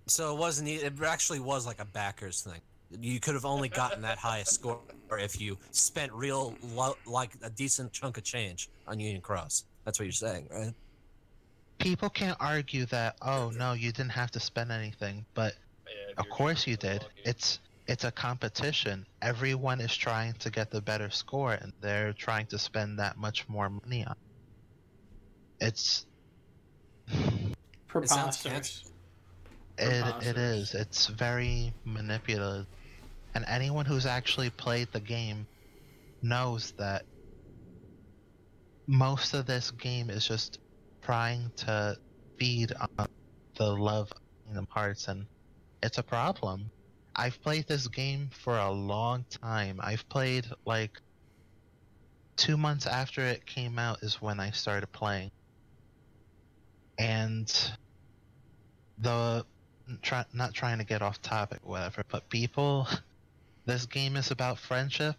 So it wasn't. It actually was like a backers thing. You could have only gotten that high a score if you spent like a decent chunk of change on Union Cross. That's what you're saying, right? People can't argue that, oh no, you didn't have to spend anything, but Yeah, if of you're course trying you to did. log in. It's a competition. Everyone is trying to get the better score, and they're trying to spend that much more money on it. It sounds Preposterous. It is. It's very manipulative. And anyone who's actually played the game knows that most of this game is just trying to feed on the love of Kingdom Hearts, and it's a problem. I've played this game for a long time. I've played like 2 months after it came out is when I started playing. And not trying to get off topic, whatever, but people, this game is about friendship.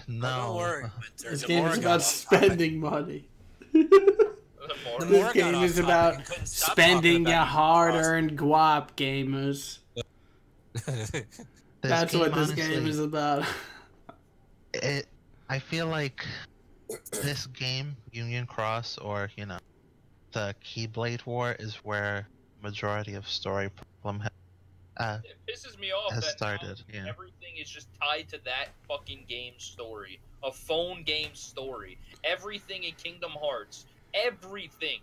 No. Oh, don't worry, Winter. This The game more is it got about off spending money. The more This it got game off is topic, about and couldn't stop spending talking your about hard-earned guap, gamers. Union That's what this honestly, game is about. I feel like this game, Union Cross, or the Keyblade War, is where majority of story problem It pisses me off has that started. now Yeah. everything is just tied to that fucking game story. A phone game story. Everything in Kingdom Hearts, everything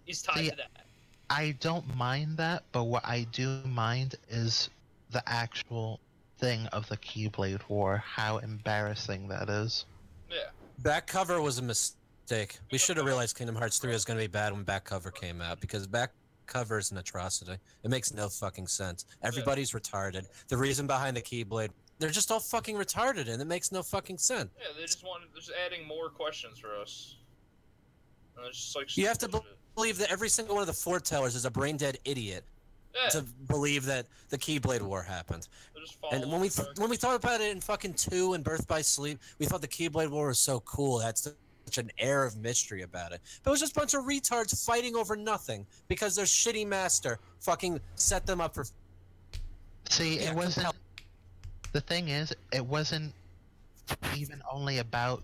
is tied See, to that. I don't mind that, but what I do mind is the actual thing of the Keyblade War. How embarrassing that is. Yeah. Back cover was a mistake. We should have realized Kingdom Hearts 3 was going to be bad when back cover came out, because back cover is an atrocity. It makes no fucking sense. Everybody's retarded. The reason behind the Keyblade, they're just all fucking retarded, and it makes no fucking sense. Yeah, they're just adding more questions for us. And it's just like You have to bullshit. believe that every single one of the foretellers is a brain dead idiot Yeah, to believe that the Keyblade War happened. they're just And following when we the when we thought about it in fucking 2 and Birth by Sleep, we thought the Keyblade War was so cool. It had such an air of mystery about it. But it was just a bunch of retards fighting over nothing because their shitty master fucking set them up for. See, Yeah, it wasn't. The thing is, it wasn't even only about,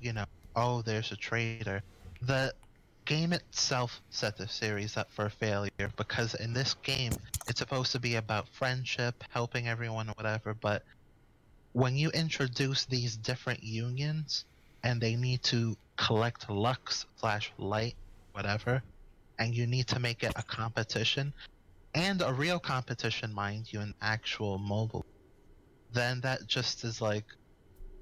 oh, there's a traitor. The game itself set the series up for failure, because in this game, it's supposed to be about friendship, helping everyone, or whatever, but when you introduce these different unions, and they need to collect Lux/light, whatever, and you need to make it a competition, and a real competition, mind you, an actual mobile, then that just is like,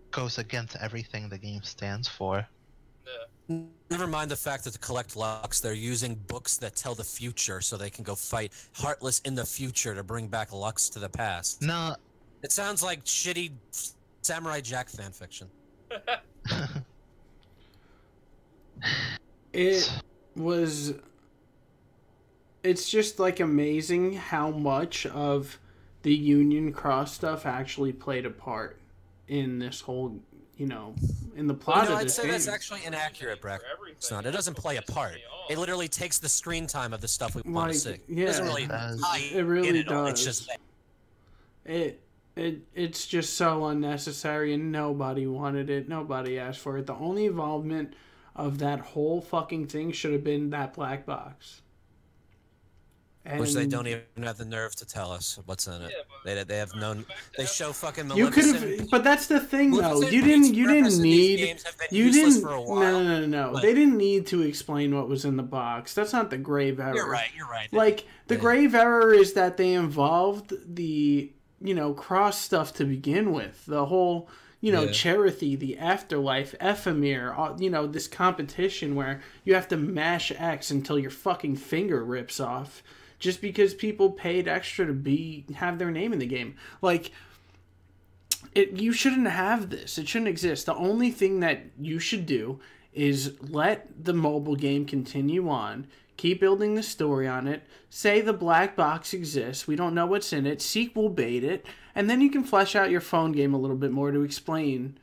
goes against everything the game stands for. Yeah. Never mind the fact that to collect Lux, they're using books that tell the future so they can go fight Heartless in the future to bring back Lux to the past. No. It sounds like shitty Samurai Jack fanfiction. It was. It's just like amazing how much of the Union Cross stuff actually played a part in this whole, in the plot of I'd this say game. that's actually inaccurate, Brack. It's not. It doesn't play a part. It literally takes the screen time of the stuff we want to see. Yeah, It doesn't really. it really does. It's just. It's just so unnecessary, and nobody wanted it. Nobody asked for it. The only involvement of that whole fucking thing should have been that black box. And Which they don't even have the nerve to tell us what's in it. Yeah, They have no. They show fucking you could Maleficent. have, but that's the thing, though. Maleficent You Pete's didn't purpose in these need. games have been You useless didn't. for a No, while, no. but- They didn't need to explain what was in the box. That's not the grave error. You're right. You're right. Like the grave error is that they involved the cross stuff to begin with. The whole Cherothy, the afterlife, Ephemer, this competition where you have to mash X until your fucking finger rips off, just because people paid extra to have their name in the game. Like, you shouldn't have this. It shouldn't exist. The only thing that you should do is let the mobile game continue on. Keep building the story on it. Say the black box exists. We don't know what's in it. Sequel bait it. And then you can flesh out your phone game a little bit more to explain,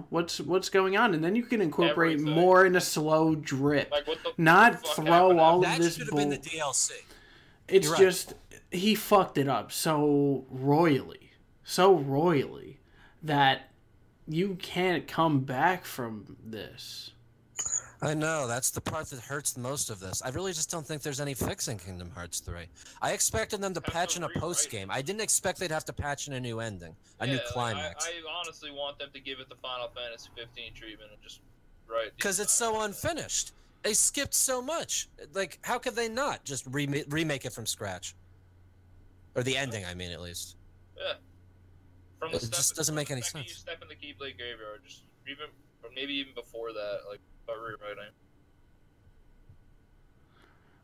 what's going on. And then you can incorporate Everything. more in a slow drip. Like, what the Not fuck throw happened all of That this should have bull. been the DLC. It's You're right. just, he fucked it up so royally, that you can't come back from this. I know, that's the part that hurts the most of this. I really just don't think there's any fixing Kingdom Hearts 3. I expected them to patch in a post-game. I didn't expect they'd have to patch in a new ending, a new climax. I honestly want them to give it the Final Fantasy 15 treatment and just write. Because it's so unfinished. They skipped so much. Like, how could they not just remake it from scratch? Or the ending, I mean, at least. Yeah. From the it just doesn't make any sense. You step in the Keyblade Graveyard, just even, or maybe even before that, like, about rewriting.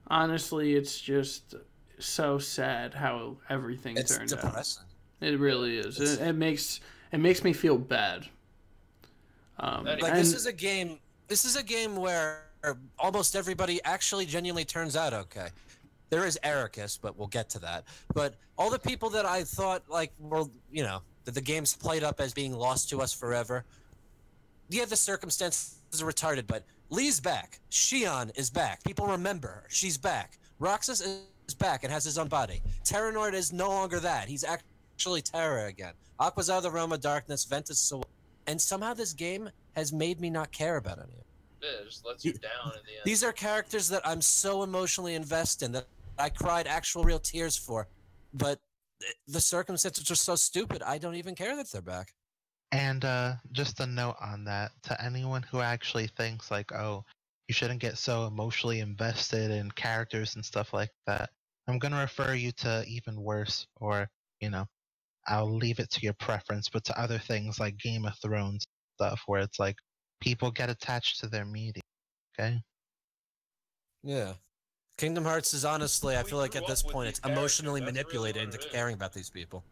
Honestly, it's just so sad how everything turned depressing. out. It really is. It makes me feel bad. This is a game. This is a game where almost everybody actually genuinely turns out okay. There is Ericus, but we'll get to that. But all the people that I thought like were, you know, that the game's played up as being lost to us forever. Yeah, the circumstances are retarded, but Lee's back. Shion is back. People remember her. She's back. Roxas is back and has his own body. Terranord is no longer that. He's actually Terra again. Aqua's out of the realm of darkness. Ventus so, and somehow this game has made me not care about any of it. Yeah, it just lets you down in the end. These are characters that I'm so emotionally invested in that I cried actual real tears for, but the circumstances are so stupid, I don't even care that they're back. And just a note on that, to anyone who actually thinks like, oh, you shouldn't get so emotionally invested in characters and stuff like that, I'm going to refer you to even worse, or, you know, I'll leave it to your preference, but to other things like Game of Thrones stuff, where it's like, people get attached to their media, okay? Yeah. Kingdom Hearts is honestly, I feel like at this point, it's emotionally manipulated into caring about these people.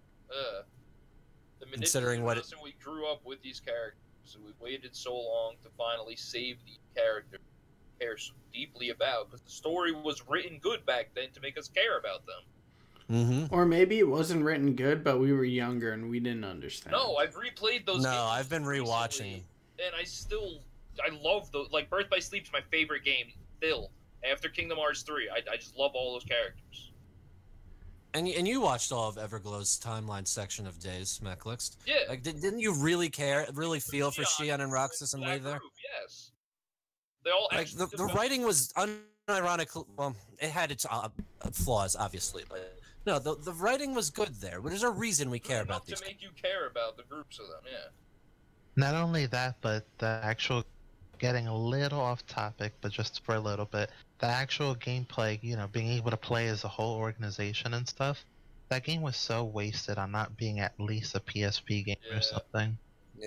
Considering what we grew up with these characters, and we waited so long to finally save these characters we care so deeply about, because the story was written good back then to make us care about them. Mm-hmm. Or maybe it wasn't written good, but we were younger and we didn't understand. No, I've replayed those games. No, I've been rewatching. And I love those. Like, Birth by Sleep's my favorite game still. After Kingdom Hearts 3, I just love all those characters. And you watched all of Everglow's timeline section of Days, Mechlix. Yeah. Like, didn't you really care, really feel for Shion and Roxas and Lee there? Yes. They all like the writing was unironically, well, it had its flaws, obviously, but no, the writing was good there. There's a reason we care about these. To make you care about the groups of them, yeah. Not only that, but the actual, getting a little off topic, but just for a little bit, the actual gameplay, you know, being able to play as a whole organization and stuff, that game was so wasted on not being at least a PSP game or something.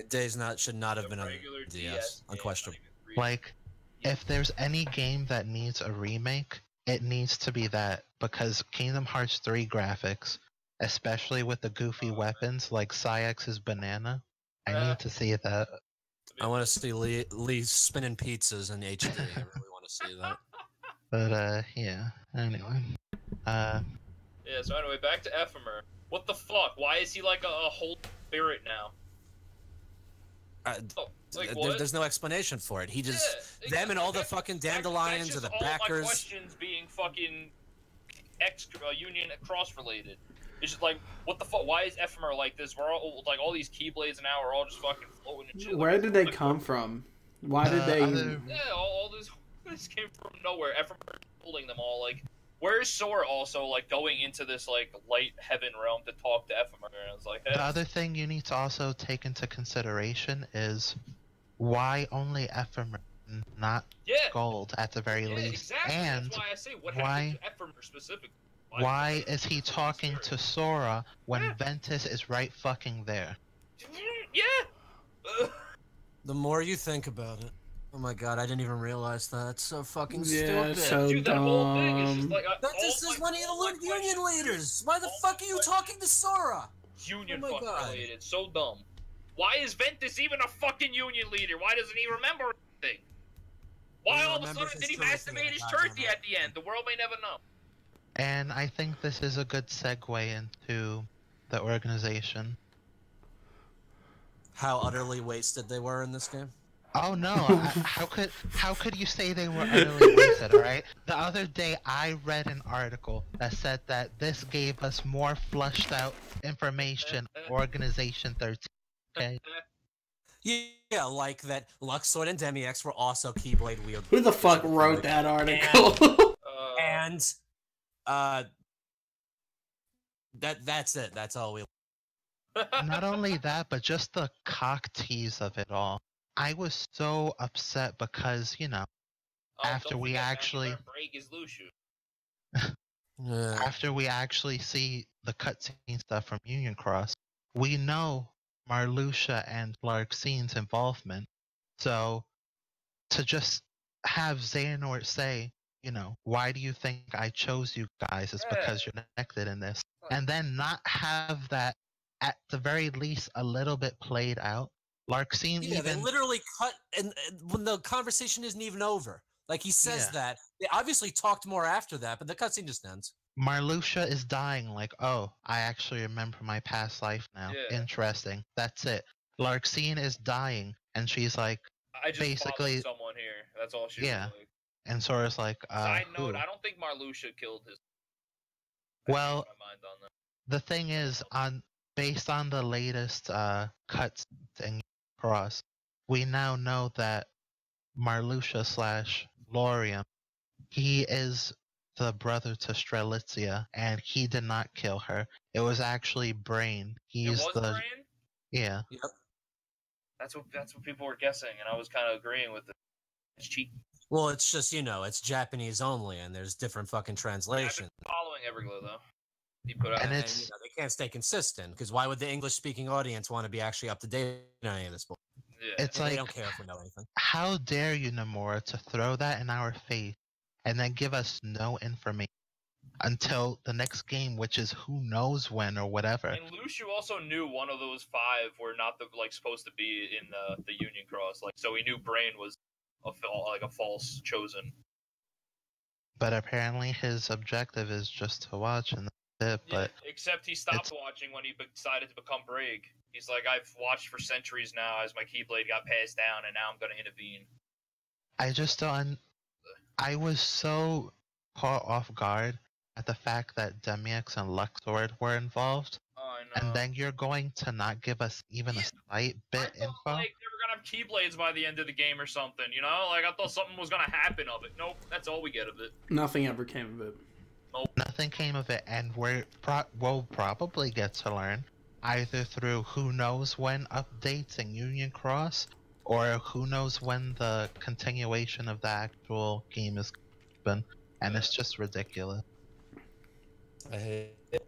Days should not have been on DS, unquestionably. Like, if there's any game that needs a remake, it needs to be that, because Kingdom Hearts 3 graphics, especially with the goofy weapons like Sayex's banana, I need to see that. I want to see Lee spinning pizzas in HD. I really want to see that. But yeah. Anyway. Yeah. So anyway, back to Ephemer. What the fuck? Why is he like a whole spirit now? There's no explanation for it. He just them and all the fucking dandelions or the backers. All my questions being fucking Union cross related. It's just like, what the fuck? Why is Ephemer like this? We're all like, all these Keyblades now are all just fucking floating and shit. Where did they come from? Why did they? Yeah, all this came from nowhere. Ephemer holding them all. Like, where's Sora also like going into this like light heaven realm to talk to Ephemer? And I was like, hey. The other thing you need to also take into consideration is why only Ephemer, not Gold at the very least. Exactly. And that's why I say what happened to Ephemer specifically. Why is he talking to Sora when Ventus is right fucking there? Yeah. The more you think about it, oh my god, I didn't even realize that. It's so fucking stupid. So dude, that whole thing is just like Ventus is one of the Union leaders. Why the fuck are you talking to Sora? Union fucking related, so dumb. Why is Ventus even a fucking Union leader? Why doesn't he remember anything? Why all of a sudden did he masturbate his turkey at the end? The world may never know. And I think this is a good segue into the organization. How utterly wasted they were in this game? Oh no! How could you say they were utterly wasted? All right. The other day I read an article that said that this gave us more flushed out information. Organization 13. Okay. Yeah, like that Luxord and Demiex were also Keyblade wielders. Who the fuck wrote that article? And that's it. That's all we. Not only that, but just the cock tease of it all. I was so upset because, after we actually break his Luciu. after we actually see the cutscene stuff from Union Cross, we know Marluxia and Larxine's involvement. So to just have Xehanort say, why do you think I chose you guys? It's because you're connected in this. And then not have that, at the very least, a little bit played out. Larxine they literally cut, and when the conversation isn't even over. Like, he says that. They obviously talked more after that, but the cutscene just ends. Marluxia is dying, like, oh, I actually remember my past life now. Yeah. Interesting. That's it. Larxine is dying, and she's like, I just basically someone here. That's all she was like. And Sora's like, Side note, I don't think Marluxia killed his... Well, the thing is, based on the latest cuts in Cross, we now know that Marluxia / Lorium, he is the brother to Strelitzia, and he did not kill her. It was actually Brain. He's Brain? Yeah. Yep. That's what people were guessing, and I was kind of agreeing with it. It's cheeky. Well, it's just, it's Japanese only, and there's different fucking translations. I've been following Everglow, though. He put out and they can't stay consistent, because why would the English-speaking audience want to be actually up to date on any of this? Yeah. It's like, they don't care if we know anything. How dare you, Nomura, to throw that in our face and then give us no information until the next game, which is who knows when or whatever. And Luciu also knew one of those 5 were not supposed to be in the Union Cross, so he knew Brain was a false chosen. But apparently his objective is just to watch, and that's it. But except he stopped watching when he decided to become Braig. He's like, I've watched for centuries now as my Keyblade got passed down, and now I'm going to intervene. I just don't... I was so caught off guard at the fact that Demiex and Luxord were involved. Oh, I know. And then you're going to not give us even a slight bit info? Like, they were going to have Keyblades by the end of the game or something, Like, I thought something was going to happen of it. Nope, that's all we get of it. Nothing ever came of it. Nope. Nothing came of it, and we'll probably get to learn either through who knows when updates in Union Cross, or who knows when the continuation of the actual game is open, and it's just ridiculous. I hate it.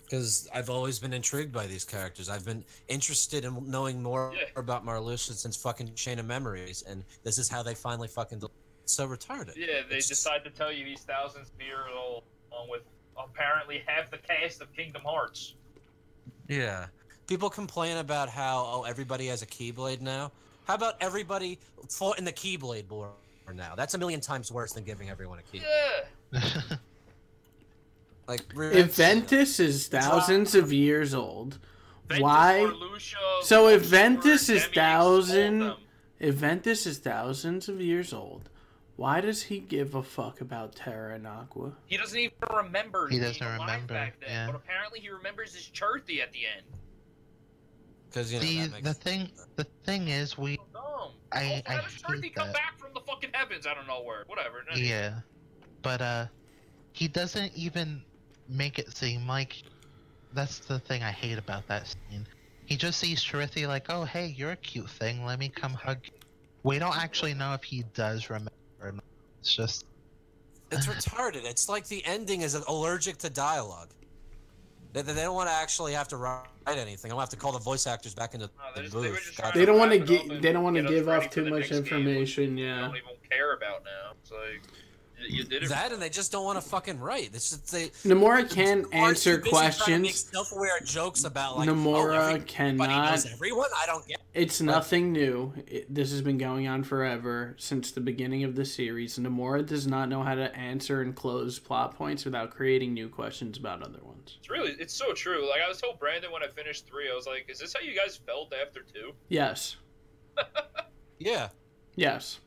Because I've always been intrigued by these characters. I've been interested in knowing more about Marluxia since fucking Chain of Memories, and this is how they finally fucking... It's so retarded. Yeah, they decide to tell you he's thousands of years old, along with apparently half the cast of Kingdom Hearts. Yeah. People complain about how, everybody has a Keyblade now. How about everybody fought in the Keyblade War now? That's a million times worse than giving everyone a Keyblade. Yeah. Like, Ventus is thousands of years old. Ventus, Why? Marluxia, So if Ventus is thousands of years old, why does he give a fuck about Terra and Aqua? He doesn't even remember. He doesn't remember. Back then, but apparently he remembers his Cherthi at the end. Because the thing is, I hate Cherthi come back from the fucking heavens out of nowhere. Whatever. Yeah, but he doesn't even make it seem like. That's the thing I hate about that scene. He just sees Cherthi like, oh hey, you're a cute thing. Let me come hug you. We don't actually know if he does remember or not. It's just... It's retarded. It's like the ending is allergic to dialogue. They don't want to actually have to write anything. I don't have to call the voice actors back into the booth. They don't want to give off too much information. Yeah. They don't even care about now. It's like you did it. And they just don't want to fucking write. It's just Nomura can answer questions. Make self-aware jokes about Nomura cannot. Knows everyone. I don't get. It's nothing new. This has been going on forever since the beginning of the series. Nomura does not know how to answer and close plot points without creating new questions about other ones. It's so true. Like I was told Brandon when I finished 3, I was like, "Is this how you guys felt after 2?" Yes. Yeah. Yes.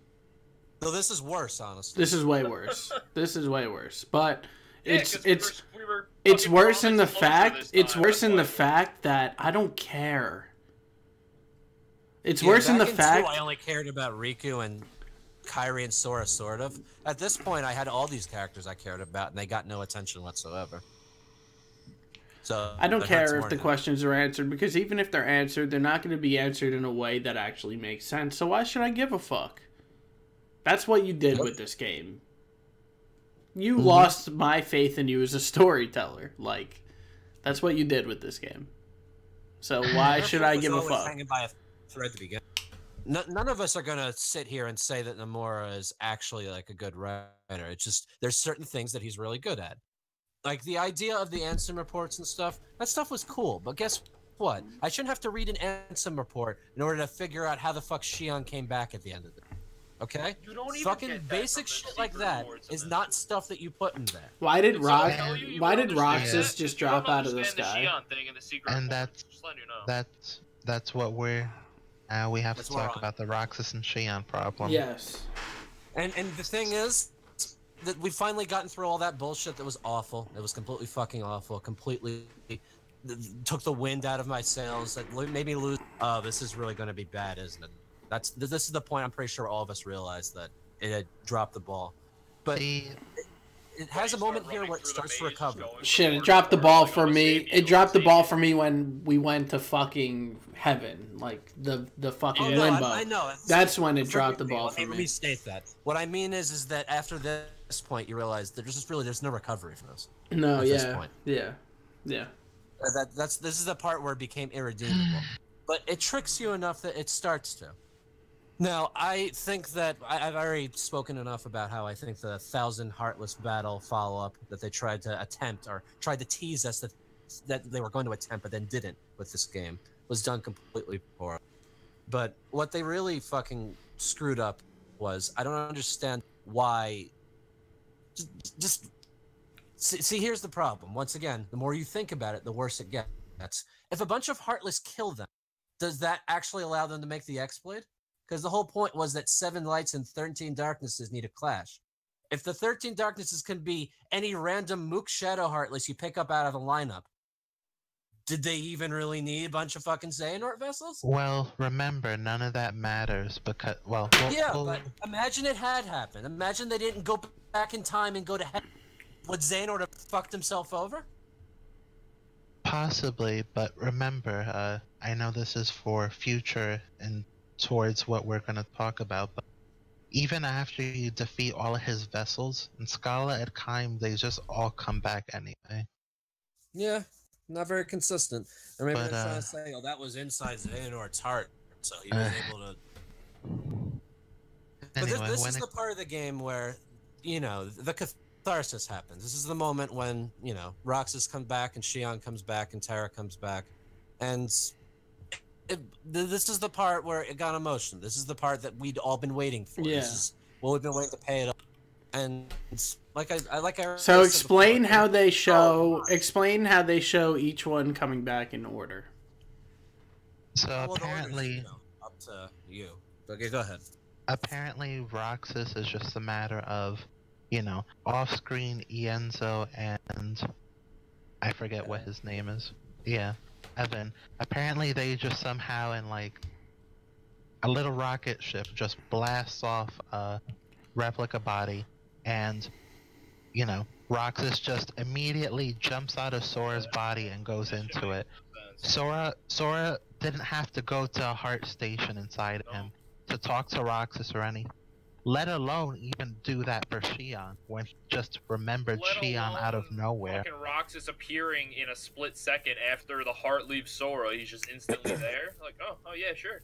So this is worse, honestly. This is way worse. This is way worse. But Yeah, it's 'cause it's we were it's fucking worse in the promised closure this fact it's time, worse in the that's why. fact that I don't care. It's Yeah, worse in the back fact 2, I only cared about Riku and Kairi and Sora, sort of. At this point, I had all these characters I cared about, and they got no attention whatsoever. So I don't it hurts care if more the now. questions are answered, because even if they're answered, they're not going to be answered in a way that actually makes sense. So why should I give a fuck? That's what you did with this game. You lost my faith in you as a storyteller. Like, that's what you did with this game. So why should I give a fuck? Hanging by a thread to begin. None of us are gonna sit here and say that Nomura is actually like a good writer. It's just there's certain things that he's really good at. Like the idea of the Ansem reports and stuff. That stuff was cool, but guess what? I shouldn't have to read an Ansem report in order to figure out how the fuck Shion came back at the end of it. Okay? You don't even Fucking get that basic from the shit like secret that rewards is in not stuff that you put in there. Why did It's all Rox? tell you, you Why don't did understand Roxas that. just You don't drop out of the understand sky? Shion thing in the secret And reports, just letting you know. that's what we're. We have That's to what talk we're on. about the Roxas and Shion problem. Yes. And the thing is that we've finally gotten through all that bullshit that was awful. It was completely fucking awful. Completely took the wind out of my sails. That made me lose. Oh, this is really going to be bad, isn't it? This is the point. I'm pretty sure all of us realized that it had dropped the ball. But See, it has a moment here where it starts to recover. Shit, it dropped the ball for me. It dropped the ball for me when we went to fucking heaven, like the fucking Oh, no, limbo. I know. That's when it dropped the ball Let for me me. restate that. What I mean is that after this point, you realize that there's no recovery for this. No, at this yeah, point. yeah, yeah. This is the part where it became irredeemable. But it tricks you enough that it starts to. Now, I think that I've already spoken enough about how I think the 1,000 Heartless battle follow-up that they tried to attempt, or tried to tease us that they were going to attempt but then didn't with this game, was done completely poorly. But what they really fucking screwed up was, I don't understand why... Just see, here's the problem. Once again, the more you think about it, the worse it gets. If a bunch of Heartless kill them, does that actually allow them to make the X-Blade? Because the whole point was that 7 Lights and 13 Darknesses need a clash. If the 13 Darknesses can be any random Mook Shadow Heartless you pick up out of a lineup, did they even really need a bunch of fucking Xehanort vessels? well, remember, none of that matters because, well, Yeah, but imagine it had happened. Imagine they didn't go back in time and go to hell. Would Xehanort have fucked himself over? possibly, but remember, I know this is for future and towards what we're going to talk about, but even after you defeat all of his vessels, in Scala and Kaim, they just all come back anyway. Yeah, not very consistent. Or maybe But, they're trying to say, oh, that was inside Xehanort's heart, so he was able to... But Anyway, this when is the part of the game where, you know, the catharsis happens. This is the moment when, you know, Roxas comes back and Shion comes back and Terra comes back. And this is the part where it got emotional. This is the part that we'd all been waiting for. Yeah. This is what we've been waiting to pay it off. And like I So said explain before, how they show. Explain how they show each one coming back in order. So well, the order's, apparently, you know, up to you. Okay, go ahead. apparently Roxas is just a matter of, you know, off-screen Ienzo and I forget what his name is. Yeah, Evan. Apparently they just somehow in like a little rocket ship just blasts off a replica body, and you know, Roxas just immediately jumps out of Sora's body and goes into it. Sora didn't have to go to a heart station inside him to talk to Roxas or anything, let alone even do that for Shion when he just remembered Shion out of nowhere. Fucking Roxas appearing in a split second after the heart leaves Sora, he's just instantly there. Like, oh yeah, sure.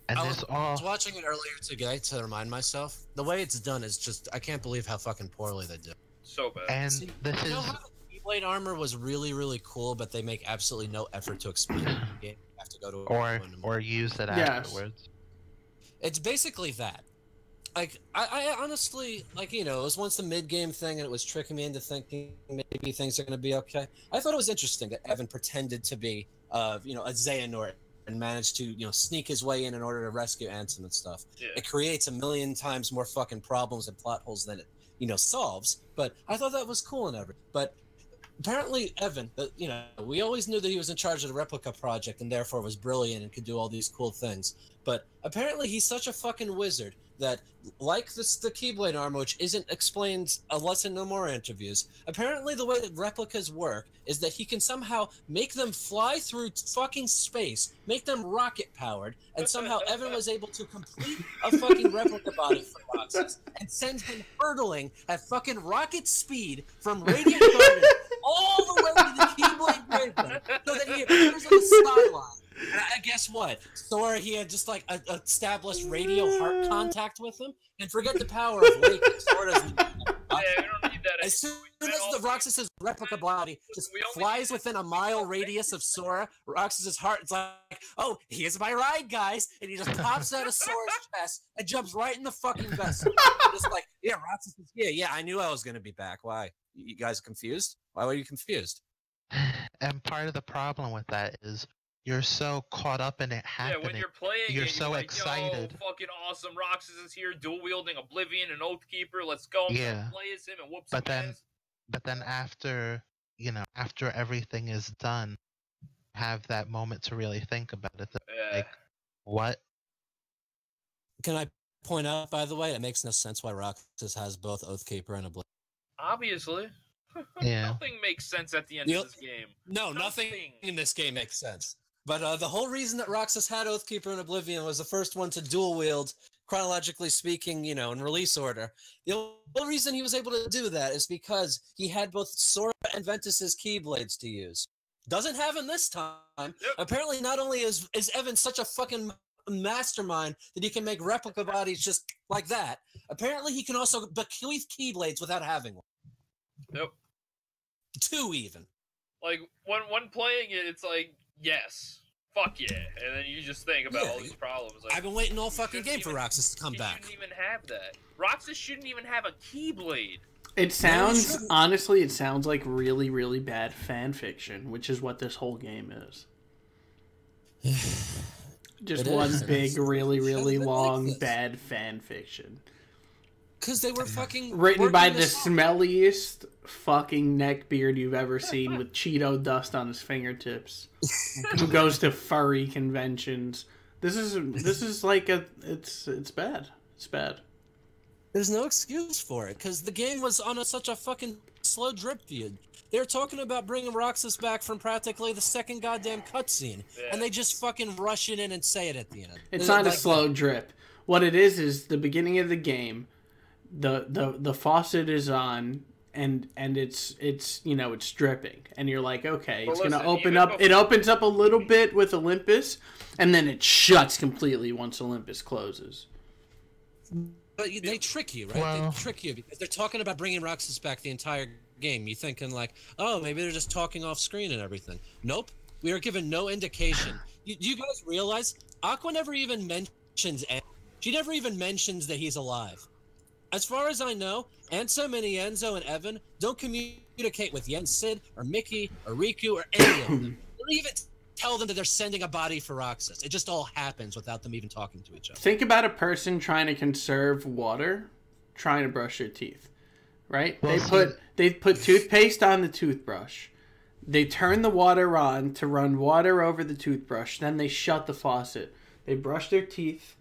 And I this was all watching it earlier today to remind myself. The way it's done is just, I can't believe how fucking poorly they did. So bad. and See, this you know is how the Keyblade armor was really, really cool, but they make absolutely no effort to explain it in the game. You have to go to or use it Yes. afterwards. It's basically that. Like, I honestly, like, you know, it was once a mid-game thing, and it was tricking me into thinking maybe things are going to be okay. I thought it was interesting that Evan pretended to be, you know, a Xehanort and manage to, sneak his way in order to rescue Ansem and stuff. Yeah. It creates a million times more fucking problems and plot holes than it, solves. But I thought that was cool and everything. But apparently Evan, we always knew that he was in charge of the replica project and therefore was brilliant and could do all these cool things. But apparently he's such a fucking wizard that, like the Keyblade armor, which isn't explained unless in Nomura interviews, apparently the way that replicas work is that he can somehow make them fly through fucking space, make them rocket powered, and somehow Evan was able to complete a fucking replica body for Roxas and send him hurtling at fucking rocket speed from Radiant Garden all the way to the Keyblade Graveyard so that he appears on the skyline. And guess what? Sora, he had just established radio heart contact with him, and forget the power of waking. Sora doesn't. Yeah, we don't need that. As soon as the Roxas's replica body just flies within a mile radius of Sora, Roxas's heart is like, oh, here's my ride, guys, and he just pops out of Sora's chest and jumps right in the fucking vessel. Just like, yeah, Roxas is here. Yeah, I knew I was gonna be back. Why? You guys confused? Why were you confused? And part of the problem with that is you're so caught up in it happening. Yeah, when you're playing, you're so like, excited. Yo, fucking awesome! Roxas is here, dual wielding Oblivion and Oathkeeper. Let's go! Yeah. Play as him and whoop But some then, ass. but then after everything is done, have that moment to really think about it. Yeah. Like, what? Can I point out, by the way, it makes no sense why Roxas has both Oathkeeper and Oblivion. Obviously. Yeah. Nothing makes sense at the end of this game. No, nothing in this game makes sense. But the whole reason that Roxas had Oathkeeper and Oblivion was the first one to dual wield, chronologically speaking, in release order. The only reason he was able to do that is because he had both Sora and Ventus's Keyblades to use. Doesn't have them this time. Yep. Apparently, not only is Evan such a fucking mastermind that he can make replica bodies just like that, apparently he can also bequeath Keyblades without having one. Yep. 2 even. Like, when playing it, it's like, yes, fuck yeah, and then you just think about all these problems. Like, I've been waiting all fucking game for Roxas to come back. He shouldn't even have that. Roxas shouldn't even have a Keyblade. It sounds, honestly, it sounds like really, really bad fan fiction, which is what this whole game is. Just one big, really, really long, bad fan fiction. Because they were fucking written by the smelliest fucking neckbeard you've ever seen with Cheeto dust on his fingertips. Who goes to furry conventions. This is like it's bad. It's bad. There's no excuse for it, because the game was on such a fucking slow drip feed. They were talking about bringing Roxas back from practically the second goddamn cutscene, and they just fucking rush it in and say it at the end. It's not a slow drip. What it is the beginning of the game. The faucet is on and it's dripping, and you're like, okay, it's gonna open up. It opens up a little bit with Olympus, and then it shuts completely once Olympus closes. But they trick you, right? Well, they trick you because they're talking about bringing Roxas back the entire game. You're thinking like, oh, maybe they're just talking off screen and everything. Nope, we are given no indication. You guys realize Aqua never even mentions. She never even mentions that he's alive. As far as I know, Ansem and Enzo and Evan don't communicate with Yensid or Mickey or Riku or any of them. They don't even tell them that they're sending a body for Roxas. It just all happens without them even talking to each other. Think about a person trying to conserve water, trying to brush their teeth, right? Well, they put toothpaste on the toothbrush. They turn the water on to run water over the toothbrush. Then they shut the faucet. They brush their teeth.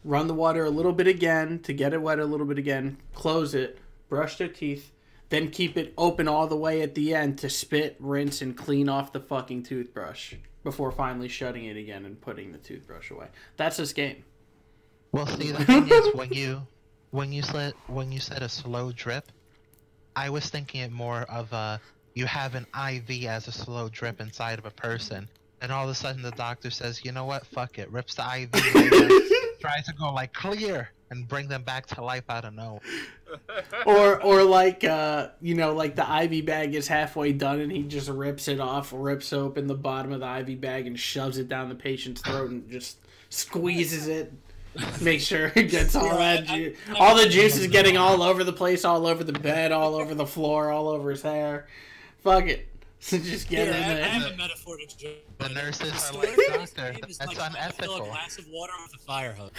Run the water a little bit again to get it wet a little bit again. Close it. Brush their teeth. Then keep it open all the way at the end to spit, rinse, and clean off the fucking toothbrush before finally shutting it again and putting the toothbrush away. That's this game. Well, see, the thing is, when you said a slow drip, I was thinking it more of you have an IV as a slow drip inside of a person, and all of a sudden the doctor says, you know what, fuck it, rips the IV. Tries to go like clear and bring them back to life out of nowhere. or like like the IV bag is halfway done and he just rips it off, rips open the bottom of the IV bag and shoves it down the patient's throat and just squeezes it. Make sure it gets all that juice. All the juice is getting all over the place, all over the bed, all over the floor, all over his hair. Fuck it. Just get in I there. have a metaphor to join. The nurses are story like, of this doctor, game is that's like trying to fill unethical. a glass of water with a fire hose.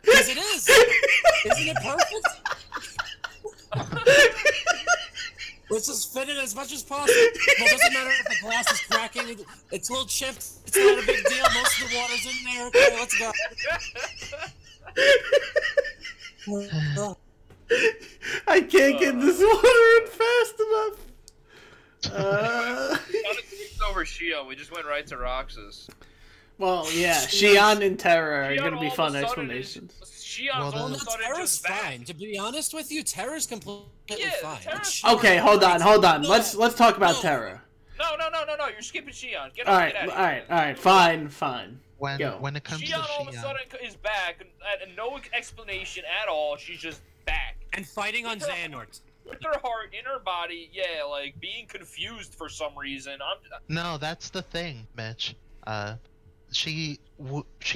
Because it is! Isn't it perfect? Let's just fit it as much as possible. Well, it doesn't matter if the glass is cracking. It's a little chipped. It's not a big deal. Most of the water's in there. Okay, let's go. I can't get this water in fast enough. Over Shion, we just went right to Roxas. Well, yeah, Shion and Terra are Shion gonna be all fun of a sudden explanations. Shion all of a sudden Terra's just back. fine. To be honest with you, Terra's completely fine. Terra's Okay, hold on. No. Let's talk about Terra. No, you're skipping Shion. Get Alright, out of here. alright, fine. When it comes Shion to all of a Shion, sudden is back, and no explanation at all. She's just back. And fighting on Xehanort. With her heart in her body, yeah, like being confused for some reason. no, that's the thing, Mitch. She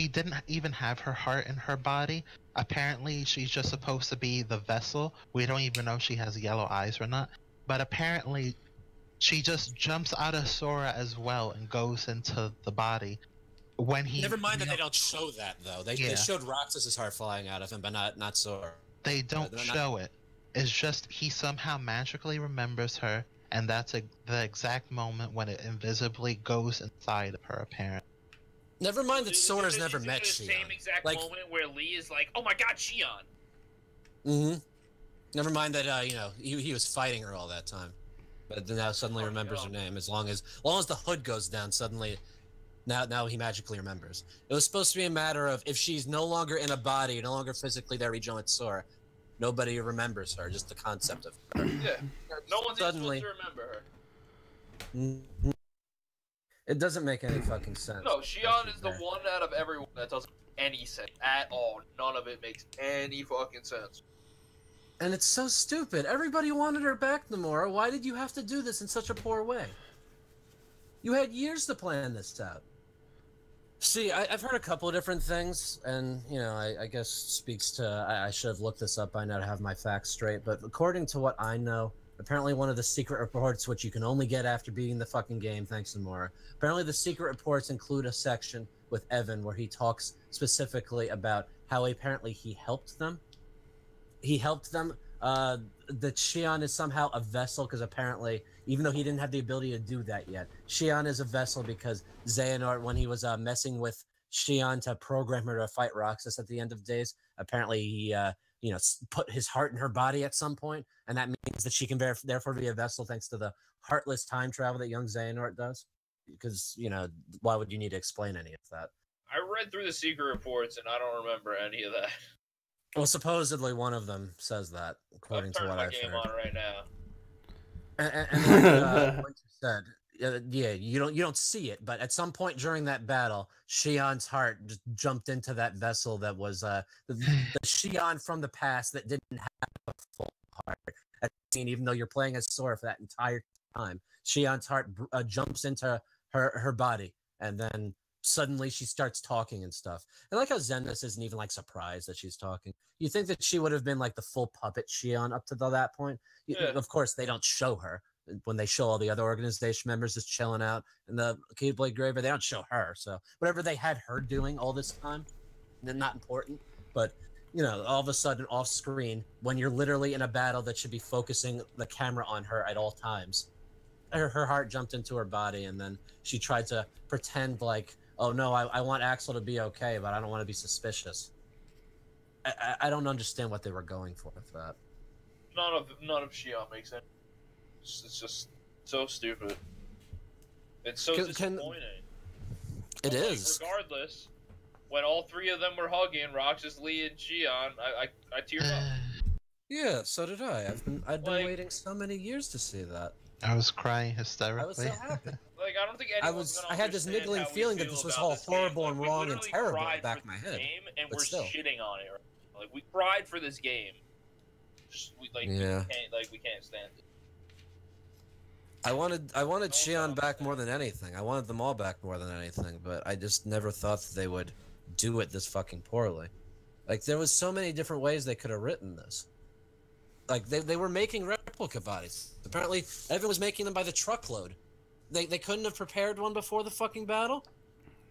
didn't even have her heart in her body. Apparently, she's just supposed to be the vessel. We don't even know if she has yellow eyes or not. But apparently, she just jumps out of Sora as well and goes into the body. When he Never mind that they don't show that though. They showed Roxas's heart flying out of him, but not Sora. They don't show it. It's just he somehow magically remembers her, and that's the exact moment when it invisibly goes inside of her, apparently. Never mind that Sora's never Is it met the Shion. same exact moment where Lee is like, "Oh my God, Shion." Never mind that he was fighting her all that time, but then now suddenly remembers her name. As long as the hood goes down, suddenly, now he magically remembers. It was supposed to be a matter of if she's no longer in a body, no longer physically there, rejoins Sora. Nobody remembers her, just the concept of her. Yeah, no one's Suddenly, supposed to remember her. It doesn't make any fucking sense. No, Shion is the one out of everyone that doesn't make any sense at all. None of it makes any fucking sense. And it's so stupid. Everybody wanted her back, Nomura. Why did you have to do this in such a poor way? You had years to plan this out. See, I've heard a couple of different things, and, I guess speaks to... I should have looked this up by now to have my facts straight, but according to what I know, apparently one of the secret reports, which you can only get after beating the fucking game, thanks to Nomura, apparently the secret reports include a section with Evan where he talks specifically about how apparently he helped them. He helped them. That Shion is somehow a vessel, because apparently, even though he didn't have the ability to do that yet, Shion is a vessel because Xehanort, when he was messing with Shion to program her to fight Roxas at the end of days, apparently he, put his heart in her body at some point, and that means that she can therefore be a vessel thanks to the heartless time travel that young Xehanort does. Because, why would you need to explain any of that? I read through the secret reports, and I don't remember any of that. Well, supposedly one of them says that, according to what I've heard. I'm turning my game on right now. And like you said, you don't see it, but at some point during that battle, Shion's heart just jumped into that vessel that was the Shion from the past that didn't have a full heart. Even though you're playing as Sora for that entire time, Shion's heart jumps into her body, and then suddenly she starts talking and stuff. And like how Zenith isn't even like surprised that she's talking. You think that she would have been like the full puppet Shion up to that point? Yeah. Of course, they don't show her. When they show all the other organization members just chilling out in the Keyblade Graveyard, they don't show her. So whatever they had her doing all this time, not important. But, all of a sudden off screen, when you're literally in a battle that should be focusing the camera on her at all times, her heart jumped into her body, and then she tried to pretend like, oh no, I want Axel to be okay, but I don't want to be suspicious. I don't understand what they were going for with that. None of Shion makes sense. It's just so stupid. It's so disappointing. It is. Regardless, when all three of them were hugging, Roxas, Lee, and Shion, I teared up. Yeah, so did I. I've been waiting so many years to see that. I was crying hysterically. I was so happy. Like, I don't think I had this niggling feeling that this was all horrible and wrong and terrible in the back of my head. And we're still shitting on it. Like, we cried for this game. We can't stand it. I wanted Shion back more than anything. I wanted them all back more than anything, but I just never thought that they would do it this fucking poorly. Like, there was so many different ways they could have written this. Like, they were making reports replica bodies. Apparently, everyone was making them by the truckload. They couldn't have prepared one before the fucking battle?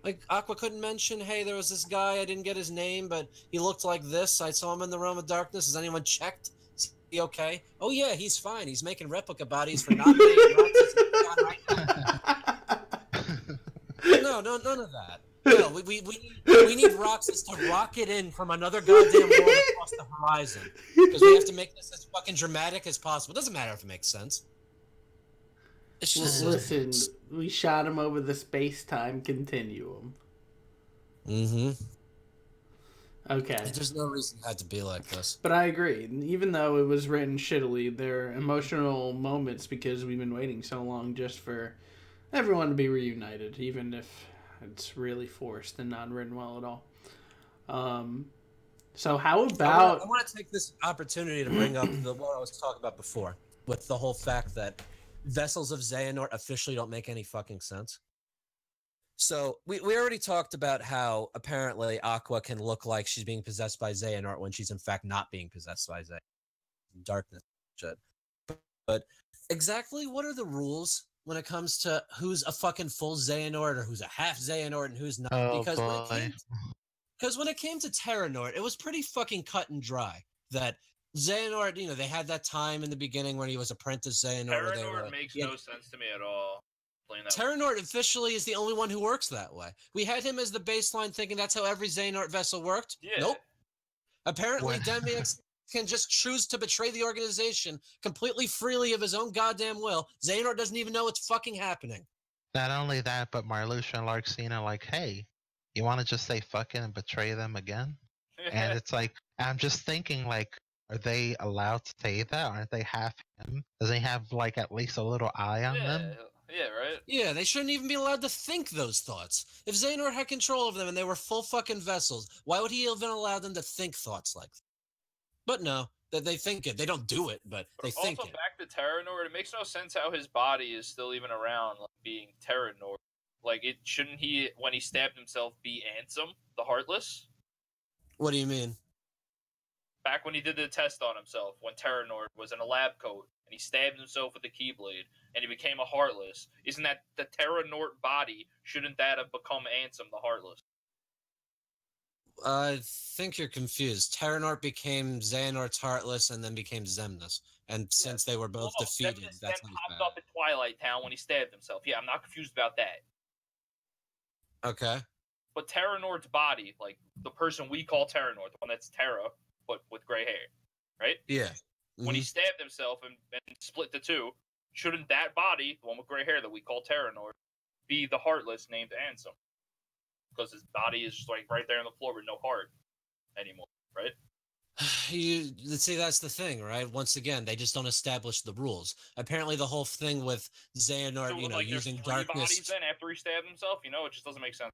Like, Aqua couldn't mention, hey, there was this guy, I didn't get his name, but he looked like this. I saw him in the Realm of Darkness. Has anyone checked? Is he okay? Oh, yeah, he's fine. He's making replica bodies for nominated Roxas. No, none of that. No, we need Roxas to rocket in from another goddamn world across the horizon. Because we have to make this as fucking dramatic as possible. It doesn't matter if it makes sense. It's just... Listen, we shot him over the space-time continuum. Mm-hmm. Okay. There's no reason it had to be like this. But I agree. Even though it was written shittily, there are emotional moments because we've been waiting so long just for everyone to be reunited, even if it's really forced and not written well at all. So how about... I want to take this opportunity to bring up what I was talking about before, with the whole fact that vessels of Xehanort officially don't make any fucking sense. So we already talked about how apparently Aqua can look like she's being possessed by Xehanort when she's in fact not being possessed by Xehanort. Darkness shit. But exactly what are the rules when it comes to who's a fucking full Xehanort or who's a half Xehanort and who's not? Oh, because boy. when it came to Terranort, it was pretty fucking cut and dry that Xehanort, you know, they had that time in the beginning when he was apprentice Xehanort. Terranort makes no sense to me at all. Terranort officially is the only one who works that way. We had him as the baseline thinking that's how every Xehanort vessel worked. Yeah. Nope. Apparently, Demix can just choose to betray the organization completely freely of his own goddamn will. Xehanort doesn't even know it's fucking happening. Not only that, but Marluxia and Larxena like, hey, you want to just say fucking and betray them again? And it's like, I'm just thinking, like, are they allowed to say that? Aren't they half him? Does he have, like, at least a little eye on them? Yeah, right? Yeah, they shouldn't even be allowed to think those thoughts. If Xehanort had control of them and they were full fucking vessels, why would he even allow them to think thoughts like that? But no, they think it. They don't do it, but they think it. Also, back to Terranort, it makes no sense how his body is still even around, like, being Terranort. Like, shouldn't he, when he stabbed himself, be Ansem, the Heartless? What do you mean? Back when he did the test on himself, when Terranort was in a lab coat, and he stabbed himself with a Keyblade, and he became a Heartless, isn't that the Terranort body? Shouldn't that have become Ansem, the Heartless? I think you're confused. Terranort became Xehanort's Heartless and then became Xemnas. And since they were both defeated, Xemnas that's then how he's popped up in Twilight Town when he stabbed himself. Yeah, I'm not confused about that. Okay. But Terranort's body, like, the person we call Terranort, the one that's Terra, but with gray hair, right? Yeah. Mm-hmm. When he stabbed himself and split the two, shouldn't that body, the one with gray hair that we call Terranort, be the Heartless named Ansem? Because his body is just, like, right there on the floor with no heart anymore, right? See, that's the thing, right? Once again, they just don't establish the rules. Apparently, the whole thing with Xehanort, So, like, using there's three darkness. bodies then after he stabbed himself, it just doesn't make sense.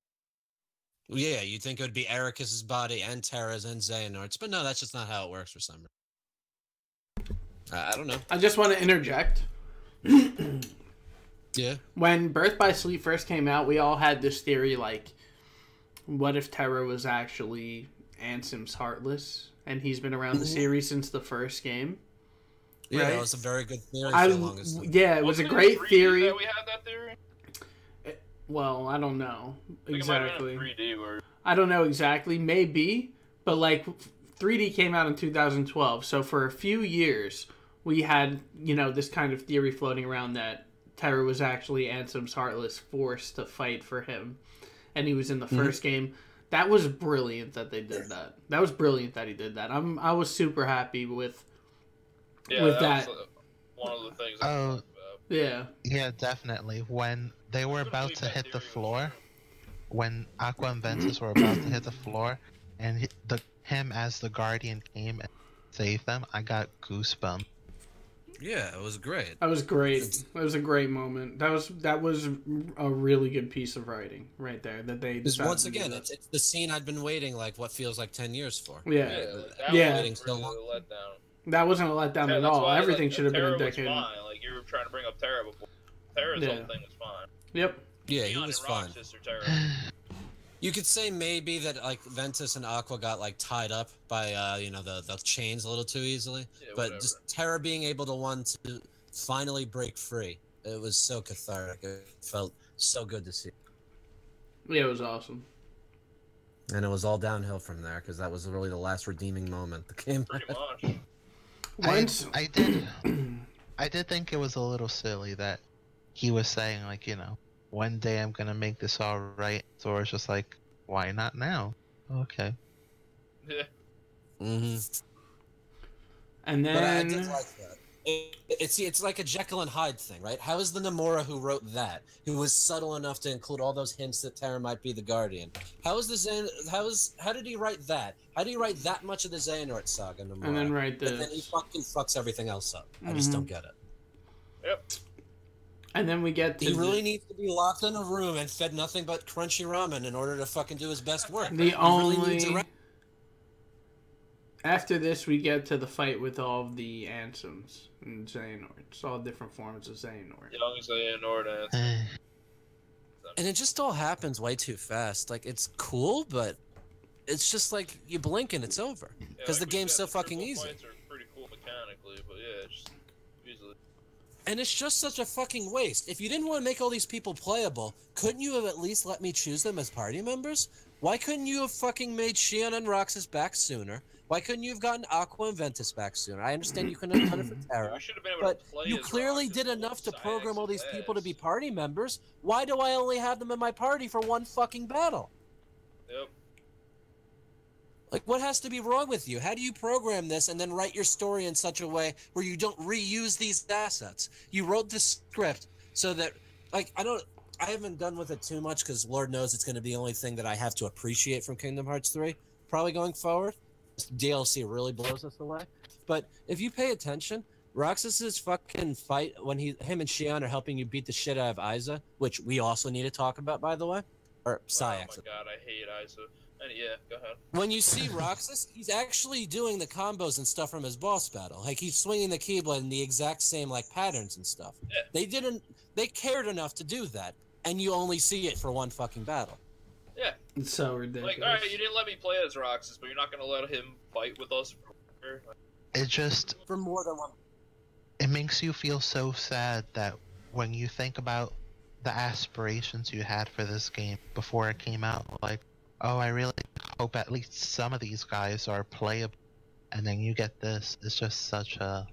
Yeah, you'd think it would be Ericus's body and Terra's and Xehanort's, but no, that's just not how it works for some reason. I don't know. I just want to interject. Yeah. When Birth by Sleep first came out, we all had this theory, like, what if Terra was actually Ansem's Heartless, and he's been around the series since the first game? Yeah, right? that was a very good theory for the longest time. Yeah, it was a great theory. That we had that theory? Well, I don't know exactly. 3D or... I don't know exactly. Maybe, but like 3D came out in 2012, so for a few years we had this kind of theory floating around that Terra was actually Ansem's Heartless, forced to fight for him, and he was in the first game. That was brilliant that they did that. That was brilliant that he did that. I was super happy with that. Was, one of the things. Yeah, definitely. When they were about to hit the floor, when Aqua and Ventus were about to hit the floor, and him as the Guardian came and saved them, I got goosebumps. Yeah, it was great. That was great. It was a great moment. That was a really good piece of writing right there. That they once again, it's the scene I'd been waiting what feels like 10 years for. Yeah. That wasn't a letdown at all. Everything should have been a decade. Like, you were trying to bring up Terra before. Terra's whole thing was fine. Yep. Yeah, he was fine. You could say maybe that like Ventus and Aqua got like tied up by you know the chains a little too easily, Yeah, but whatever. just Terra being able to finally break free, it was so cathartic. It felt so good to see, Yeah, it was awesome. and it was all downhill from there because that was really the last redeeming moment the game Pretty had. much. Once I did think it was a little silly that he was saying like, you know, one day I'm gonna make this all right. So it's just like, why not now? Okay. Yeah. Mm-hmm. and But I did then like that. It's like a Jekyll and Hyde thing, right? How is the Nomura who wrote that, who was subtle enough to include all those hints that Terra might be the Guardian? How is the how did he write that? How did he write that much of the Xehanort saga, Nomura? and then write But then he this. fucking fucks everything else up. I just don't get it. Yep. And then we get to He really needs to be locked in a room and fed nothing but crunchy ramen in order to fucking do his best work. the He only. really needs a After this, we get to the fight with all of the Ansems and Xehanorts, all different forms of Xehanort. Young Xehanort. And it just all happens way too fast. Like, it's cool, but it's just like you blink and it's over. Because the game's so fucking easy. Fights are pretty cool mechanically, but yeah, just easily. And it's just such a fucking waste. If you didn't want to make all these people playable, couldn't you have at least let me choose them as party members? Why couldn't you have fucking made Shion and Roxas back sooner? Why couldn't you have gotten Aqua and Ventus back sooner? I understand you couldn't have done it for Terra. We should have been able But to play you as clearly Roxas did with enough to Science program all these and people to be Labs. party members. Why do I only have them in my party for one fucking battle? Yep. Like, what has to be wrong with you? How do you program this and then write your story in such a way where you don't reuse these assets? You wrote the script so that, like, I haven't done with it too much because Lord knows it's going to be the only thing that I have to appreciate from Kingdom Hearts 3, probably going forward. This DLC really blows us away. But if you pay attention, Roxas's fucking fight when him and Shion are helping you beat the shit out of Isa, which we also need to talk about, by the way, or Psy. Oh my god, I hate Isa. And yeah, go ahead. When you see Roxas, he's actually doing the combos and stuff from his boss battle. Like, he's swinging the Keyblade in the exact same, like, patterns and stuff. Yeah. They cared enough to do that, and you only see it for one fucking battle. Yeah. It's so ridiculous. Like, alright, you didn't let me play as Roxas, but you're not gonna let him fight with us for It just For more than one. it makes you feel so sad that when you think about the aspirations you had for this game before it came out, like, oh, I really hope at least some of these guys are playable, and then you get this. It's just such a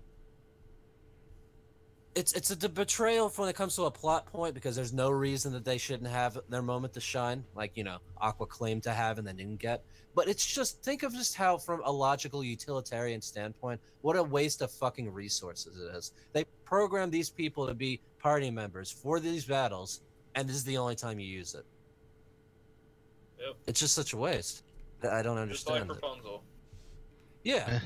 It's a betrayal when it comes to a plot point because there's no reason that they shouldn't have their moment to shine, like, you know, Aqua claimed to have and then didn't get. But it's just, think of just how, from a logical utilitarian standpoint, what a waste of fucking resources it is. They program these people to be party members for these battles, and this is the only time you use it. Yep. It's just such a waste. I don't just like understand it. Rapunzel. Yeah.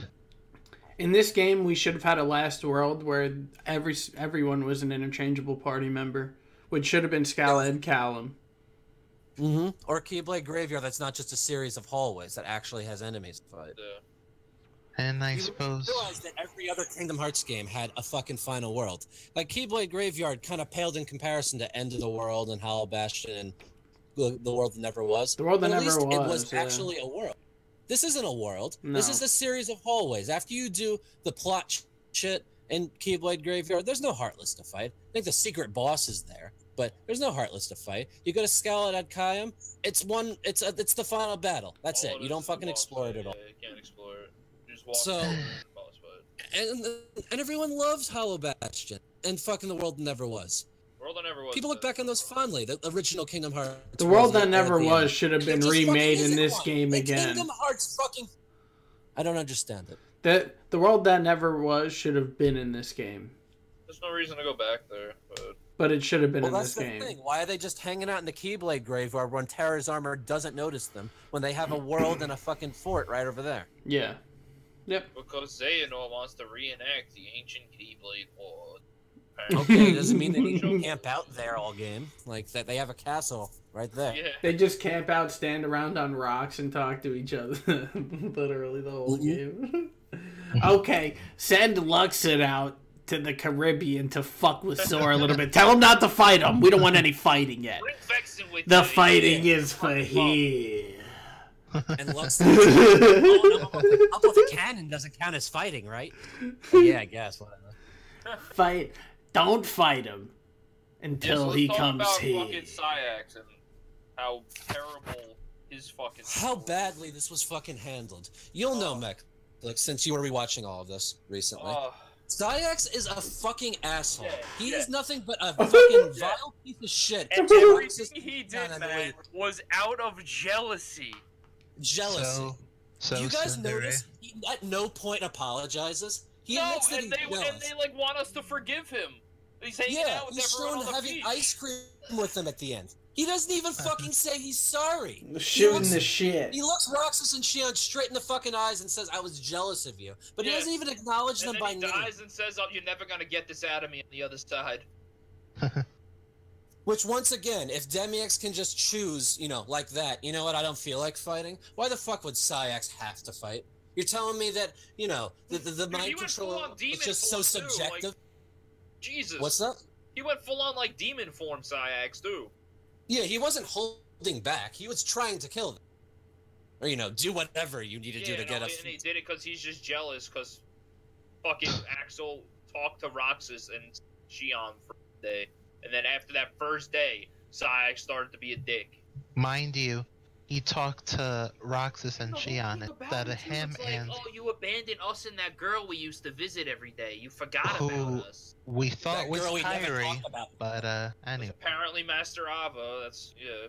In this game, we should have had a last world where everyone was an interchangeable party member, which should have been Scala and Callum. Mm-hmm. Or Keyblade Graveyard that's not just a series of hallways that actually has enemies to fight. Yeah. and I You suppose realize that every other Kingdom Hearts game had a fucking final world. Like, Keyblade Graveyard kind of paled in comparison to End of the World and Hollow Bastion and The World That Never Was. The World That But at Never least it Was, was yeah. actually a world. This isn't a world. No. This is a series of hallways. After you do the plot shit in Keyblade Graveyard, there's no Heartless to fight. I think the secret boss is there, but there's no Heartless to fight. You go to Scala at Kayam, it's the final battle. That's All it. it You is don't is a fucking boss explore fight, it at all. Yeah, you can't explore it. You just walk So- through the boss fight. And everyone loves Hollow Bastion and fucking The World That Never Was. World that never was. People look back on those fondly. The original Kingdom Hearts. The World was That Never at the Was end. should have been It just fucking remade in isn't this one. game The again. Kingdom Hearts fucking. I don't understand it. The World That Never Was should have been in this game, There's no reason to go back there, but but it should have been Well, in that's this the game. thing. Why are they just hanging out in the Keyblade Graveyard when Terra's armor doesn't notice them when they have a world and a fucking fort right over there? Yeah. Yep. because Xehanort wants to reenact the ancient Keyblade War. Okay, it doesn't mean they need to camp out there all game. Like, that they have a castle right there. Yeah. They just camp out, stand around on rocks, and talk to each other. Literally the whole game. Okay, send Luxon out to the Caribbean to fuck with Sora a little bit. Tell him not to fight him. We don't want any fighting yet. Bring Vex in with The you. fighting Yeah. is for here. And Lux starts oh, no, up with a cannon doesn't count as fighting, right? But yeah, I guess, whatever. Fight. Don't fight him until he Let's talk comes about here. fucking Syax and how terrible his fucking. How badly this was fucking handled. You'll know, Mech, like, since you were rewatching all of this recently. Syax is a fucking asshole. Yeah, He yeah. is nothing but a fucking vile piece of shit. And to everything he did, on man, was out of jealousy. jealousy. So you guys Tsundere- notice he at no point apologizes. He No, admits that and they like want us to forgive him. He's hanging yeah, out with he's everyone shown on the having beach. ice cream with them at the end. He doesn't even fucking say he's sorry. Shooting the shit. He looks Roxas and Shion straight in the fucking eyes and says, "I was jealous of you," but he doesn't even acknowledge and them then by he name. dies and says, "Oh, you're never gonna get this out of me on the other side." Which, once again, if Demiex can just choose, you know, like that, you know what, I don't feel like fighting, why the fuck would Syax have to fight? You're telling me that, you know, the Dude, mind he went control full-on demon is just so form, too, subjective? like, Jesus. What's that? He went full on like demon form, Syax too. Yeah, he wasn't holding back. He was trying to kill them. Or, you know, do whatever you need to do to get and he did it because he's just jealous because fucking Axel talked to Roxas and Shion for a day. And then after that first day, Syax started to be a dick. Mind you, he talked to Roxas and No, Shion think about instead it, of too. him It's like, and oh, you abandoned us and that girl we used to visit every day. You forgot Who- about us. we thought That was girl we never Kyrie, talked about. but anyway. Apparently, Master Ava. That's yeah.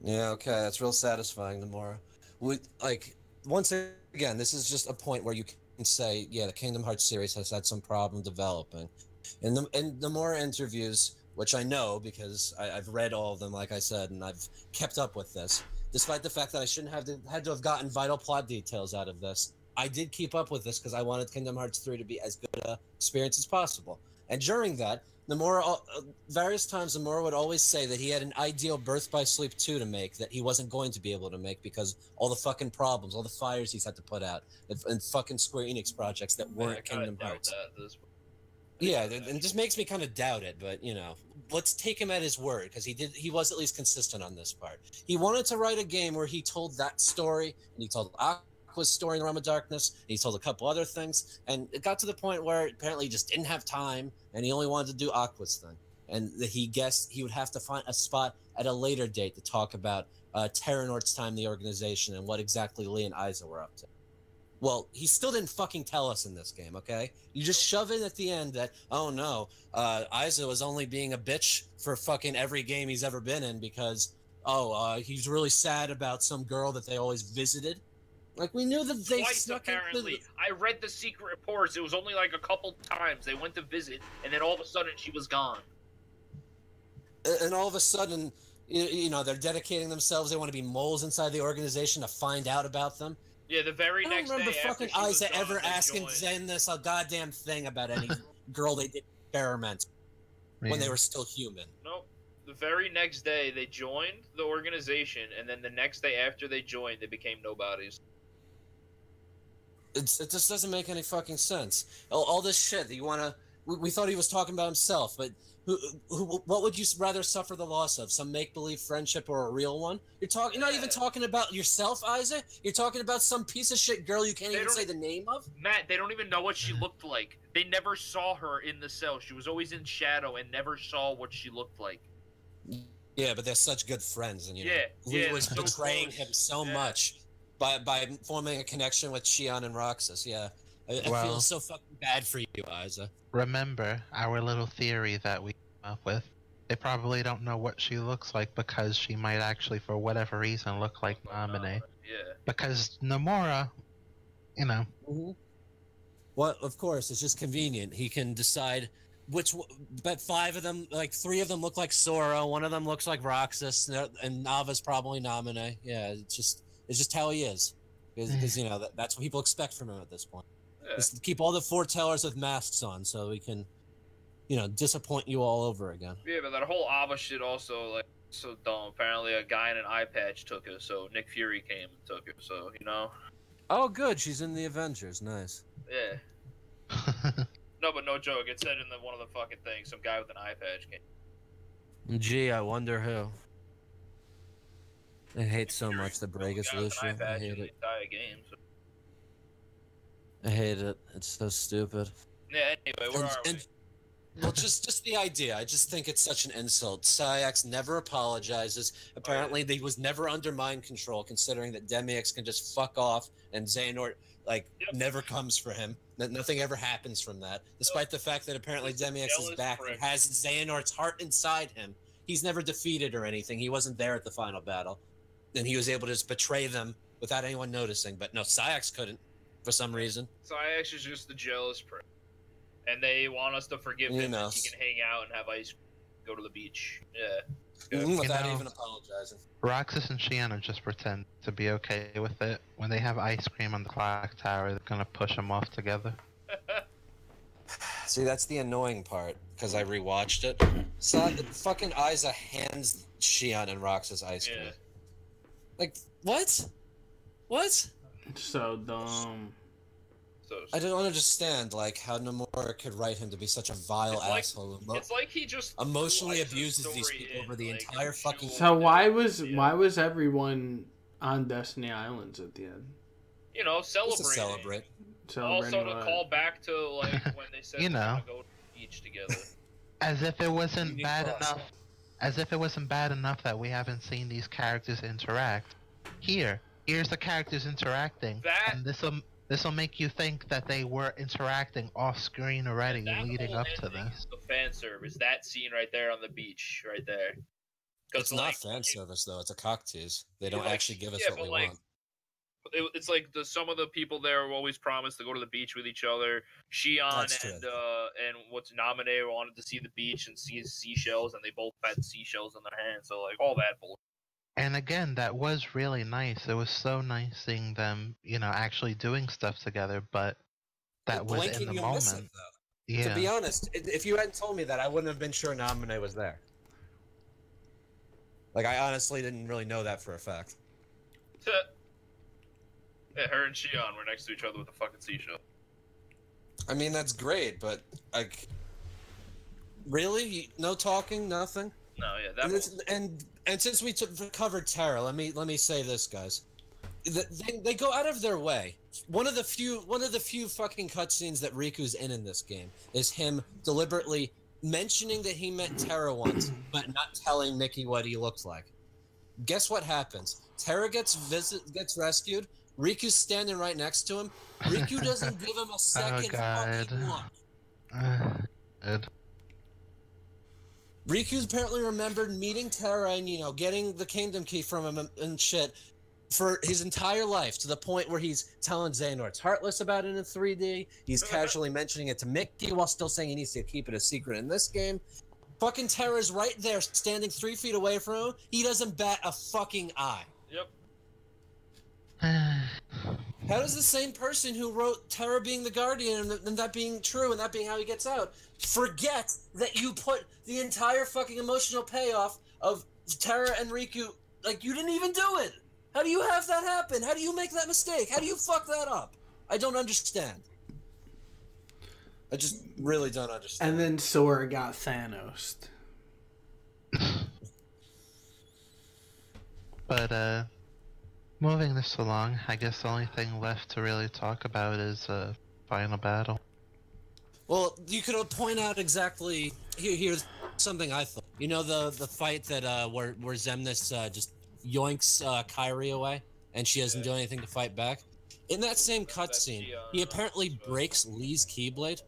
Yeah, okay, that's real satisfying, Nomura. Like, once again, this is just a point where you can say, yeah, the Kingdom Hearts series has had some problem developing. In the Nomura interviews, which I know because I've read all of them, like I said, and I've kept up with this, despite the fact that I shouldn't have had to have gotten vital plot details out of this, I did keep up with this because I wanted Kingdom Hearts 3 to be as good an experience as possible. And during that, Nomura, various times Nomura would always say that he had an ideal Birth by Sleep 2 to make that he wasn't going to be able to make because all the fucking problems, all the fires he's had to put out, and fucking Square Enix projects that weren't Kingdom Hearts. Yeah, and it just makes me kind of doubt it, but, you know, let's take him at his word, because he was at least consistent on this part. He wanted to write a game where he told that story, and he told Aqua's story in the Realm of Darkness, and he told a couple other things, and it got to the point where apparently he just didn't have time, and he only wanted to do Aqua's thing. And he guessed he would have to find a spot at a later date to talk about Terranort's time in the organization and what exactly Lee and Isa were up to. Well, he still didn't fucking tell us in this game, okay? You just shove in at the end that, oh no, Isa was only being a bitch for fucking every game he's ever been in because, he's really sad about some girl that they always visited. Like, we knew that they Twice, snuck apparently. into I read the secret reports. It was only like a couple times. They went to visit, and then all of a sudden she was gone. and all of a sudden, you know, they're dedicating themselves. They want to be moles inside the organization to find out about them. Yeah, the very I next don't remember day after fucking she was Isa gone, ever they asking joined. Zen this a goddamn thing about any girl they did experiment when they were still human. Nope. The very next day, they joined the organization, and then the next day after they joined, they became nobodies. It just doesn't make any fucking sense. All this shit that you want to... We thought he was talking about himself, but what would you rather suffer the loss of? Some make-believe friendship or a real one? You're not even talking about yourself, Isaac. You're talking about some piece of shit girl you can't even say the name of? Matt, they don't even know what she looked like. They never saw her in the cell. She was always in shadow and never saw what she looked like. Yeah, but they're such good friends, and you know, Yeah, Lee was they're so betraying close. him so Yeah. much by forming a connection with Shion and Roxas. Yeah, I feel so fucking bad for you, Isa. Remember our little theory that we came up with? They probably don't know what she looks like because she might actually, for whatever reason, look like Namine. Yeah. Because Nomura, you know, Well, of course, it's just convenient. He can decide but five of them, like three of them look like Sora, one of them looks like Roxas, and Nava's probably Namine. Yeah, it's just how he is. Because you know, that's what people expect from him at this point. Yeah. Is to keep all the foretellers with masks on so we can, you know, disappoint you all over again. Yeah, but that whole Ava shit also, like, so dumb. Apparently a guy in an eye patch took her, so Nick Fury came and took her, so, you know? Oh, good. She's in the Avengers. Nice. Yeah. No, but no joke. It said in one of the fucking things, some guy with an eye patch came. Gee, I wonder who. I hate so much the Bregus Lucia. I hate it. I hate it. It's so stupid. Yeah. Anyway, where are we? Well, just the idea. I just think it's such an insult. Sayax never apologizes. Apparently, he was never under mind control, considering that Demyx can just fuck off and Xehanort, never comes for him. Nothing ever happens from that. Despite the fact that apparently Demyx is back and has Xehanort's heart inside him. He's never defeated or anything. He wasn't there at the final battle. And he was able to just betray them without anyone noticing. But no, Sayax couldn't, for some reason. Sayax is just the jealous prick. And they want us to forgive him so he can hang out and have ice cream, go to the beach. Yeah. Without even apologizing. Roxas and Shiana just pretend to be okay with it. When they have ice cream on the clock tower, they're gonna push them off together. See, that's the annoying part, because I rewatched it. So the fucking Isa hands Shion and Roxas ice cream. Yeah. Like, what? What? So dumb. I don't understand, how Nomura could write him to be such a vile asshole. It's like he just emotionally abuses these people over the entire fucking. So why was everyone on Destiny Islands at the end? You know, celebrate. Also to call back to when they said they're gonna go to the beach together. As if it wasn't bad enough. As if it wasn't bad enough that we haven't seen these characters interact. Here's the characters interacting, and this will make you think that they were interacting off screen already leading up to this. The fan service, that scene right there on the beach, right there. It's not fan service though; it's a cock tease. They don't actually give us what we want. It's like some of the people there always promised to go to the beach with each other. Shion and what's Namine wanted to see the beach and see seashells, and they both had seashells in their hands. So all that bullshit. And again, that was really nice. It was so nice seeing them, actually doing stuff together. But that was in the moment. Yeah. To be honest, if you hadn't told me that, I wouldn't have been sure Namine was there. I honestly didn't really know that for a fact. Yeah, her and Shion were next to each other with a fucking seashell. I mean, that's great, but really, no talking, nothing. No, yeah, and since we covered Terra, let me say this, guys. They go out of their way. One of the few fucking cutscenes that Riku's in this game is him deliberately mentioning that he met Terra once, but not telling Mickey what he looked like. Guess what happens? Terra gets rescued. Riku's standing right next to him. Riku doesn't give him a second fucking look. Riku's apparently remembered meeting Terra and, getting the Kingdom Key from him and shit for his entire life, to the point where he's telling Xehanort's Heartless about it in 3D. He's casually mentioning it to Mickey while still saying he needs to keep it a secret in this game. Fucking Terra's right there, standing 3 feet away from him. He doesn't bat a fucking eye. Yep. How does the same person who wrote Terra being the Guardian and that being true and that being how he gets out forget that you put the entire fucking emotional payoff of Terra and Riku, you didn't even do it? How do you have that happen? How do you make that mistake? How do you fuck that up? I don't understand. I just really don't understand. And then Sora got Thanos. But, moving this along, I guess the only thing left to really talk about is final battle. Well, you could point out exactly. Here's something I thought. The fight that where Xemnas just yoinks Kairi away, and she doesn't do anything to fight back. In that same cutscene, he apparently breaks Lee's Keyblade.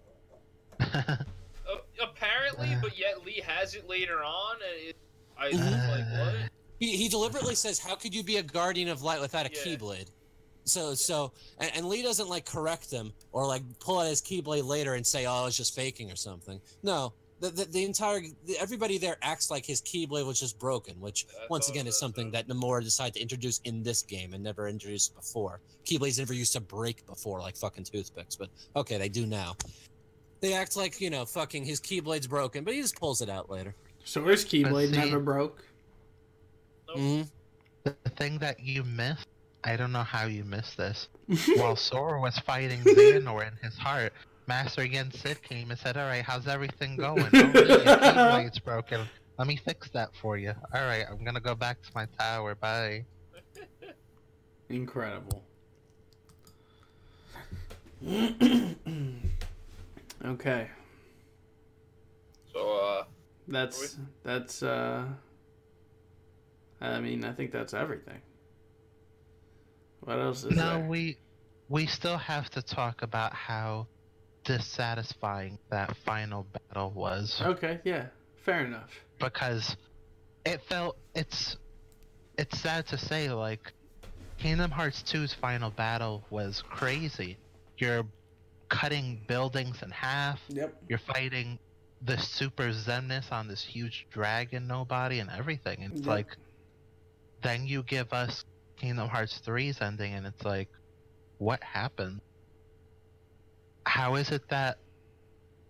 Apparently, but yet Lee has it later on, and I was like, what? He deliberately says, "How could you be a guardian of light without a Keyblade?" And Lee doesn't correct him or pull out his Keyblade later and say, "Oh, I was just faking" or something. No, everybody there acts like his Keyblade was just broken, which once again is something that Nomura decided to introduce in this game and never introduced before. Keyblades never used to break before, like fucking toothpicks, but okay, they do now. They act like fucking his Keyblade's broken, but he just pulls it out later. So his Keyblade never broke. The thing that you missed, I don't know how you missed this. While Sora was fighting Xehanort in his heart, Master against Sid came and said, "Alright, how's everything going? Oh, your Keyblade's broken." Let me fix that for you. Alright, I'm gonna go back to my tower. Bye. Incredible. Okay. So, That's I mean, I think that's everything. What else is No, there? we still have to talk about how dissatisfying that final battle was. Okay, yeah. Fair enough. Because it's sad to say, like, Kingdom Hearts 2's final battle was crazy. You're cutting buildings in half. Yep. You're fighting the super Zemnis on this huge dragon nobody and everything. And it's Yep. like, then you give us Kingdom Hearts 3's ending and it's like, what happened? How is it that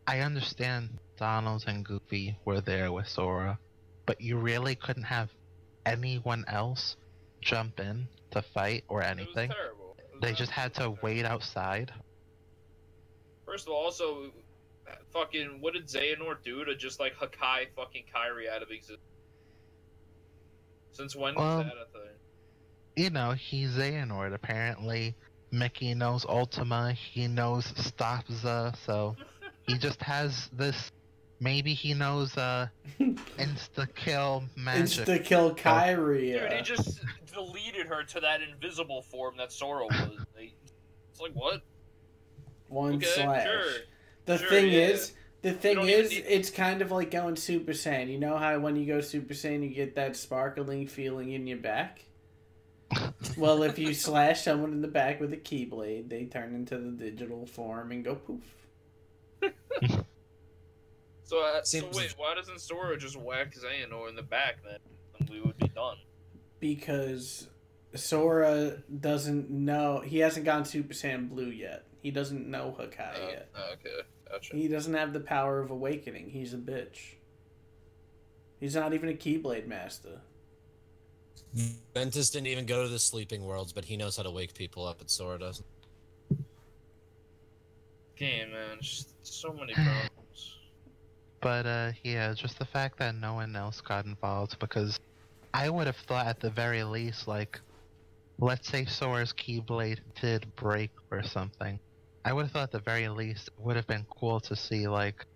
I understand Donald and Goofy were there with Sora, but you really couldn't have anyone else jump in to fight or anything? It was terrible. It was They just had to terrible. wait outside. First of all, also, fucking, what did Xehanort do to just, like, Hakai fucking Kairi out of existence? Since when was that a thing? You know, he's Xehanort. Apparently, Mickey knows Ultima, he knows Stopza, so he just has this. Maybe he knows insta-kill magic. Insta-kill Kyrie. Dude, he just deleted her to that invisible form that Sora was. It's like, what? One Okay, slash. sure. The Sure, thing yeah. is, don't even need- it's kind of like going Super Saiyan. You know how when you go Super Saiyan, you get that sparkling feeling in your back? Well, if you slash someone in the back with a keyblade, they turn into the digital form and go poof. So wait, why doesn't Sora just whack Xehanort in the back then? And we would be done. Because Sora doesn't know. He hasn't gone Super Saiyan Blue yet. He doesn't know Hakai yet. Okay, gotcha. He doesn't have the power of awakening. He's a bitch. He's not even a Keyblade master. Ventus didn't even go to the sleeping worlds, but he knows how to wake people up, and Sora doesn't. Game, man, just so many problems. But yeah, just the fact that no one else got involved, because I would have thought at the very least, like, let's say Sora's Keyblade did break or something. I would have thought at the very least it would have been cool to see, like,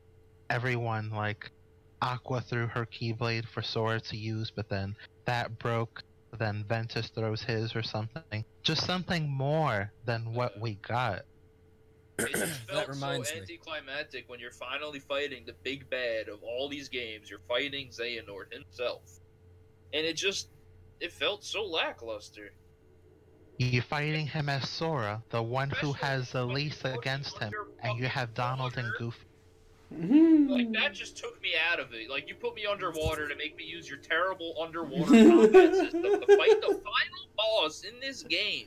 everyone, like, Aqua threw her Keyblade for Sora to use, but then that broke, then Ventus throws his or something. Just something more than what we got. It just felt That reminds so me. anticlimactic when you're finally fighting the big bad of all these games. You're fighting Xehanort himself. And it felt so lackluster. You're fighting him as Sora, the one who Especially has the when you least put him against him, under and you have fucking Donald and water. Goofy. Like, that just took me out of it. Like, you put me underwater to make me use your terrible underwater combat system to fight the final boss in this game.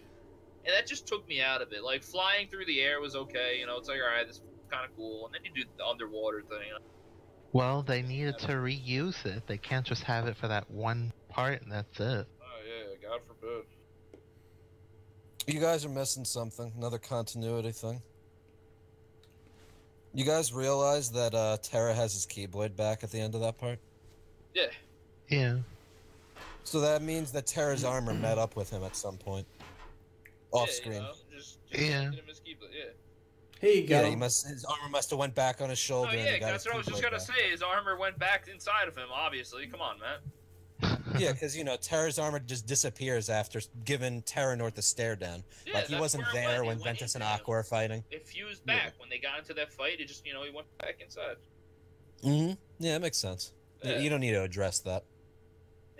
And that just took me out of it. Like, flying through the air was okay, you know, it's like, alright, this is kind of cool. And then you do the underwater thing. Well, they needed to reuse it. They can't just have it for that one part and that's it. Oh, yeah, God forbid. You guys are missing something. Another continuity thing. You guys realize that Terra has his Keyblade back at the end of that part? Yeah. Yeah. So that means that Terra's armor met up with him at some point. Off Yeah, screen. You know, just Yeah. making him his Keyblade, yeah. Here you go. Yeah, his armor must have went back on his Oh, shoulder. and yeah, he got that's his what I was just Keyblade gonna back. say. His armor went back inside of him, obviously. Come on, man. Yeah, because, you know, Terra's armor just disappears after giving Terranort the stare down. Yeah, Like, he that's wasn't where it there went. when It went Ventus and into him. Aqua were fighting. It fused back. When they got into that fight, it just, you know, he went back inside. Mm-hmm. Yeah, that makes sense. Yeah. You don't need to address that.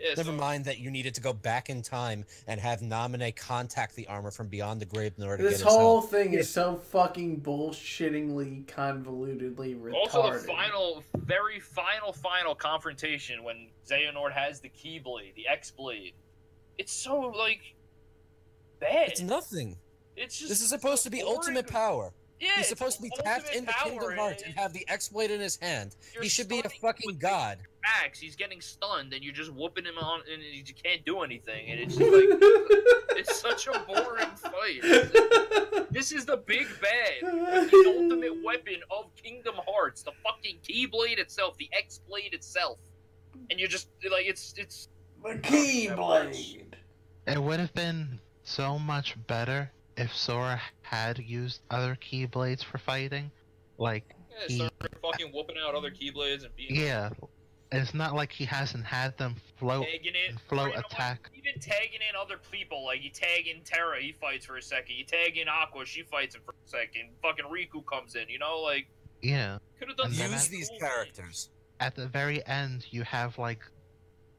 Yeah, Never so, mind that you needed to go back in time and have Naminé contact the armor from beyond the grave in order to This get his whole help. thing is so fucking bullshittingly, convolutedly retarded. Also, the very final confrontation when Xehanort has the Keyblade, the X-Blade. It's so, like, bad. It's nothing. It's just This is supposed to be boring. ultimate power. Yeah, He's it's supposed to be tapped ultimate into power, Kingdom Hearts and have the X-Blade in his hand. You're He should be a stunning fucking with god. Axe, he's getting stunned, and you're just whooping him on, and you can't do anything, and it's just like, it's such a boring fight. This is the big bad, with the ultimate weapon of Kingdom Hearts, the fucking Keyblade itself, the X-Blade itself. and you just like it's The Keyblade. It would have been so much better if Sora had used other Keyblades for fighting. Like, yeah, start fucking whooping out other Keyblades and beating. yeah, it's not like he hasn't had them float Tagging it, and float you know, attack. like, even tagging in other people, like you tag in Terra, he fights for a second. You tag in Aqua, she fights him for a second. Fucking Riku comes in, you know, like Yeah. could have done And then Use some these cool characters. At the very end, you have like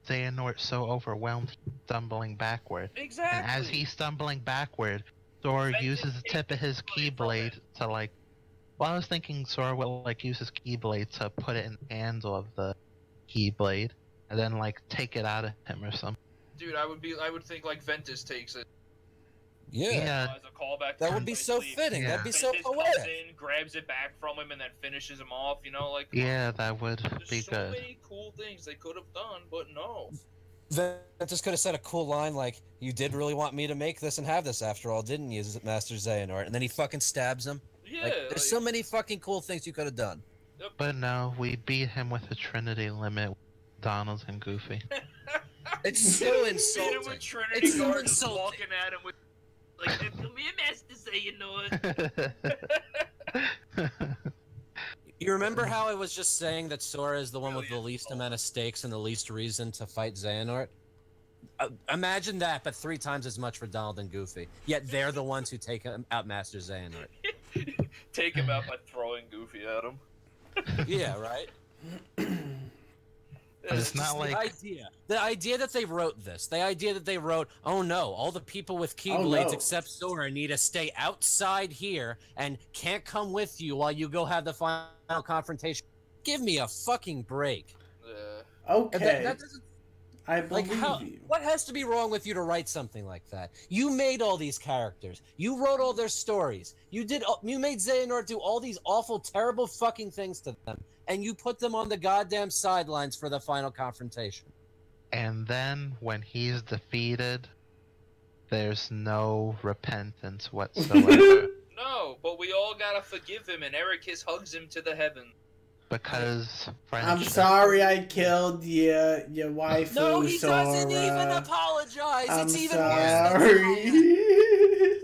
Xehanort so overwhelmed, he's stumbling backward. things. Exactly. And as he's stumbling backward, Sora Ventus uses the takes tip of his the Keyblade from Keyblade to like. Well, I was thinking Sora will like use his Keyblade to put it in the handle of the Keyblade, and then like take it out of him or something. Dude, I would think like Ventus takes it. Yeah. Yeah. As a callback. That to would be Ice so Leaf. fitting. Yeah. That'd be so Ventus comes poetic. in, grabs it back from him, and then finishes him off. You know, like Yeah, that would there's be so good. many cool things they could have done, but no. Ventus could have said a cool line like, "You did really want me to make this and have this after all, didn't you, Master Xehanort?" And then he fucking stabs him. Yeah, Like, there's so many fucking cool things you could have done. But no, we beat him with a Trinity limit, Donald and Goofy. It's so Beat him insulting. with Trinity It's so Guard just insulting. walking at him with like, "Come here, Master Xehanort." You remember how I was just saying that Sora is the one with the least amount of stakes and the least reason to fight Xehanort? Imagine that, but 3 times as much for Donald and Goofy. Yet they're the ones who take out Master Xehanort. Take him out by throwing Goofy at him. Yeah, right? It's not like The idea that they wrote this, the idea that they wrote, oh no, all the people with Keyblades no. except Sora need to stay outside here and can't come with you while you go have the final confrontation. Give me a fucking break. Okay. That doesn't, I believe you. what has to be wrong with you to write something like that? You made all these characters. You wrote all their stories. You made Xehanort do all these awful, terrible fucking things to them, and you put them on the goddamn sidelines for the final confrontation. And then when he's defeated, there's no repentance whatsoever. No, but we all gotta forgive him, and Ericus hugs him to the heavens. Because I'm friendship. sorry I killed your waifu, No, he Sora. doesn't even apologize. I'm It's even sorry. worse.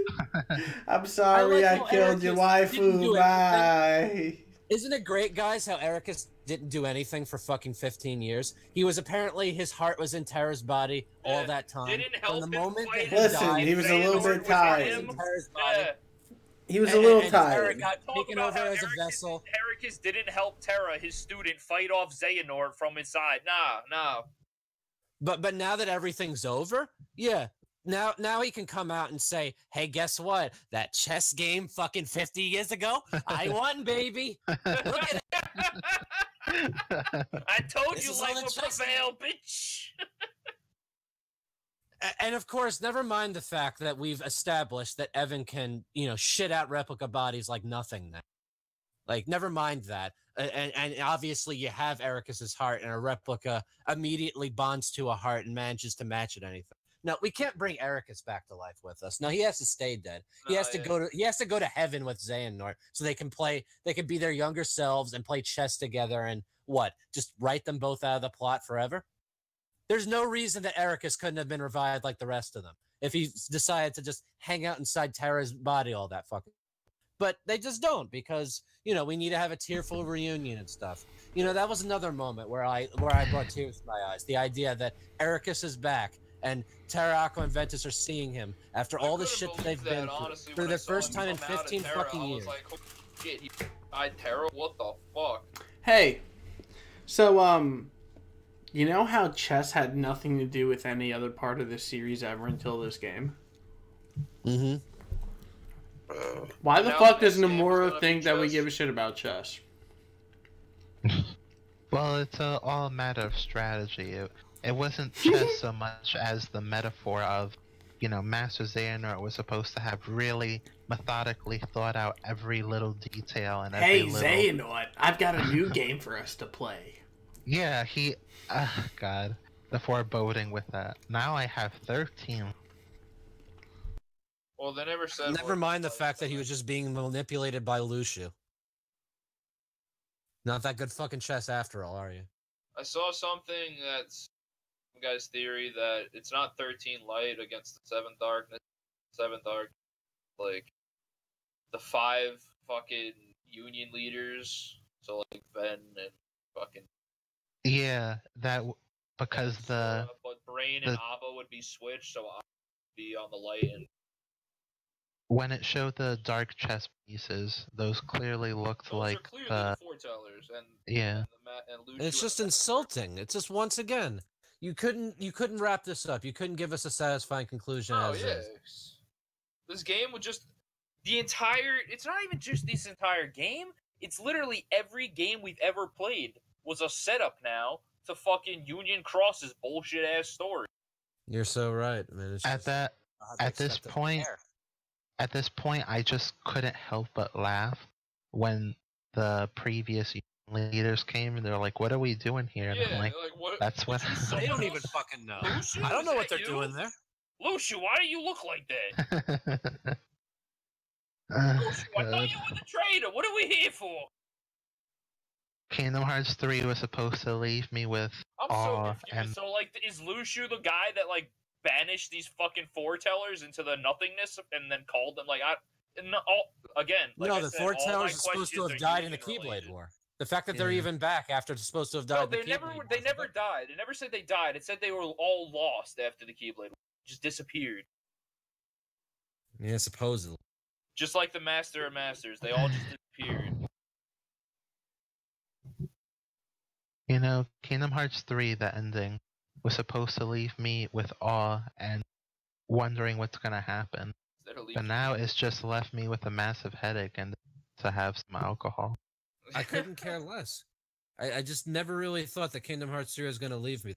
I'm sorry I how killed your Ericus didn't do waifu. Bye. Isn't it great, guys, how Ericus didn't do anything for fucking 15 years? He was apparently, his heart was in Terra's body all Yeah, that time. didn't help From the him moment fight that him. Listen, died, he was a little Xehanort bit was tired. him. in Terra's body. Yeah. He was a little And Terra tired. got Talk taken about over how as a vessel. Ericus didn't help Terra, his student, fight off Xehanort from inside. Nah. But now that everything's over, yeah. Now he can come out and say, hey, guess what? That chess game fucking 50 years ago, I won, baby. Look at it. I told This you is life all will the chess prevail, bitch. And of course, never mind the fact that we've established that Evan can, shit out replica bodies like nothing now. Like, never mind that. And obviously you have Ericus's heart, and a replica immediately bonds to a heart and manages to match it anything. No, we can't bring Ericus back to life with us. No, he has to stay dead. He has to go to heaven with Xehanort so they can be their younger selves and play chess together and just write them both out of the plot forever? There's no reason that Ericus couldn't have been revived like the rest of them if he decided to just hang out inside Terra's body all that fucking. But they just don't, because we need to have a tearful reunion and stuff. That was another moment where I brought tears to my eyes. The idea that Ericus is back and Terra, Aqua, and Ventus are seeing him after all the shit that they've been through for the first time in 15 fucking years. I was like, holy shit, he died Terra? What the fuck? Hey, so you know how chess had nothing to do with any other part of this series ever until this game? Mm-hmm. Why the Now fuck this does game is Nomura gonna think be that we chess. give a shit about chess? Well, it's all a matter of strategy. It wasn't chess so much as the metaphor of, Master Xehanort was supposed to have really methodically thought out every little detail and every Hey, little... Xehanort, I've got a new game for us to play. Yeah, God, the foreboding with that. Now I have 13. Well, they never said. Never mind the fact that he was just being manipulated by Lucio. Not that good fucking chess after all, are you? I saw something that's some guy's theory that it's not 13 Light against the 7 Darkness. 7 Dark, like the 5 fucking Union leaders. So like Ven and fucking because the but Brain and Abba would be switched, so Abba would be on the Light and. When it showed the dark chess pieces, those clearly looked Those like are clearly the foretellers, and yeah. and Lucio It's just insulting. It's just once again, you couldn't wrap this up. You couldn't give us a satisfying conclusion. Oh as yeah, is. this game would just the entire. It's not even just this entire game. It's literally every game we've ever played was a setup now to fucking Union Cross's bullshit ass story. You're so right, man. It's At this point, I just couldn't help but laugh when the previous leaders came and they're like, "What are we doing here?" And I'm like, what? "That's what." They don't even fucking know. Lucio, I don't know is what that they're you? doing there. Lucio, why do you look like that? Oh, Lucio, I thought God. you were the traitor. What are we here for? Kingdom Hearts 3 was supposed to leave me with I'm so awe confused. and So, like, is Lucio the guy that, like, banished these fucking foretellers into the nothingness and then called them, like, again, like no, I the said, all foretellers my are supposed to questions have are died in the Union Keyblade related. War. The fact that they're Yeah. even back after they're supposed to have No, died. they in the never, Keyblade War. they never died. It never said they died. It said they were all lost after the Keyblade War. Just disappeared. Yeah, supposedly. Just like the Master of Masters. They all just disappeared. you know, Kingdom Hearts 3, the ending, was supposed to leave me with awe and wondering what's gonna happen. But now it's just left me with a massive headache and to have some alcohol. I couldn't care less. I just never really thought that Kingdom Hearts 3 was going to leave me.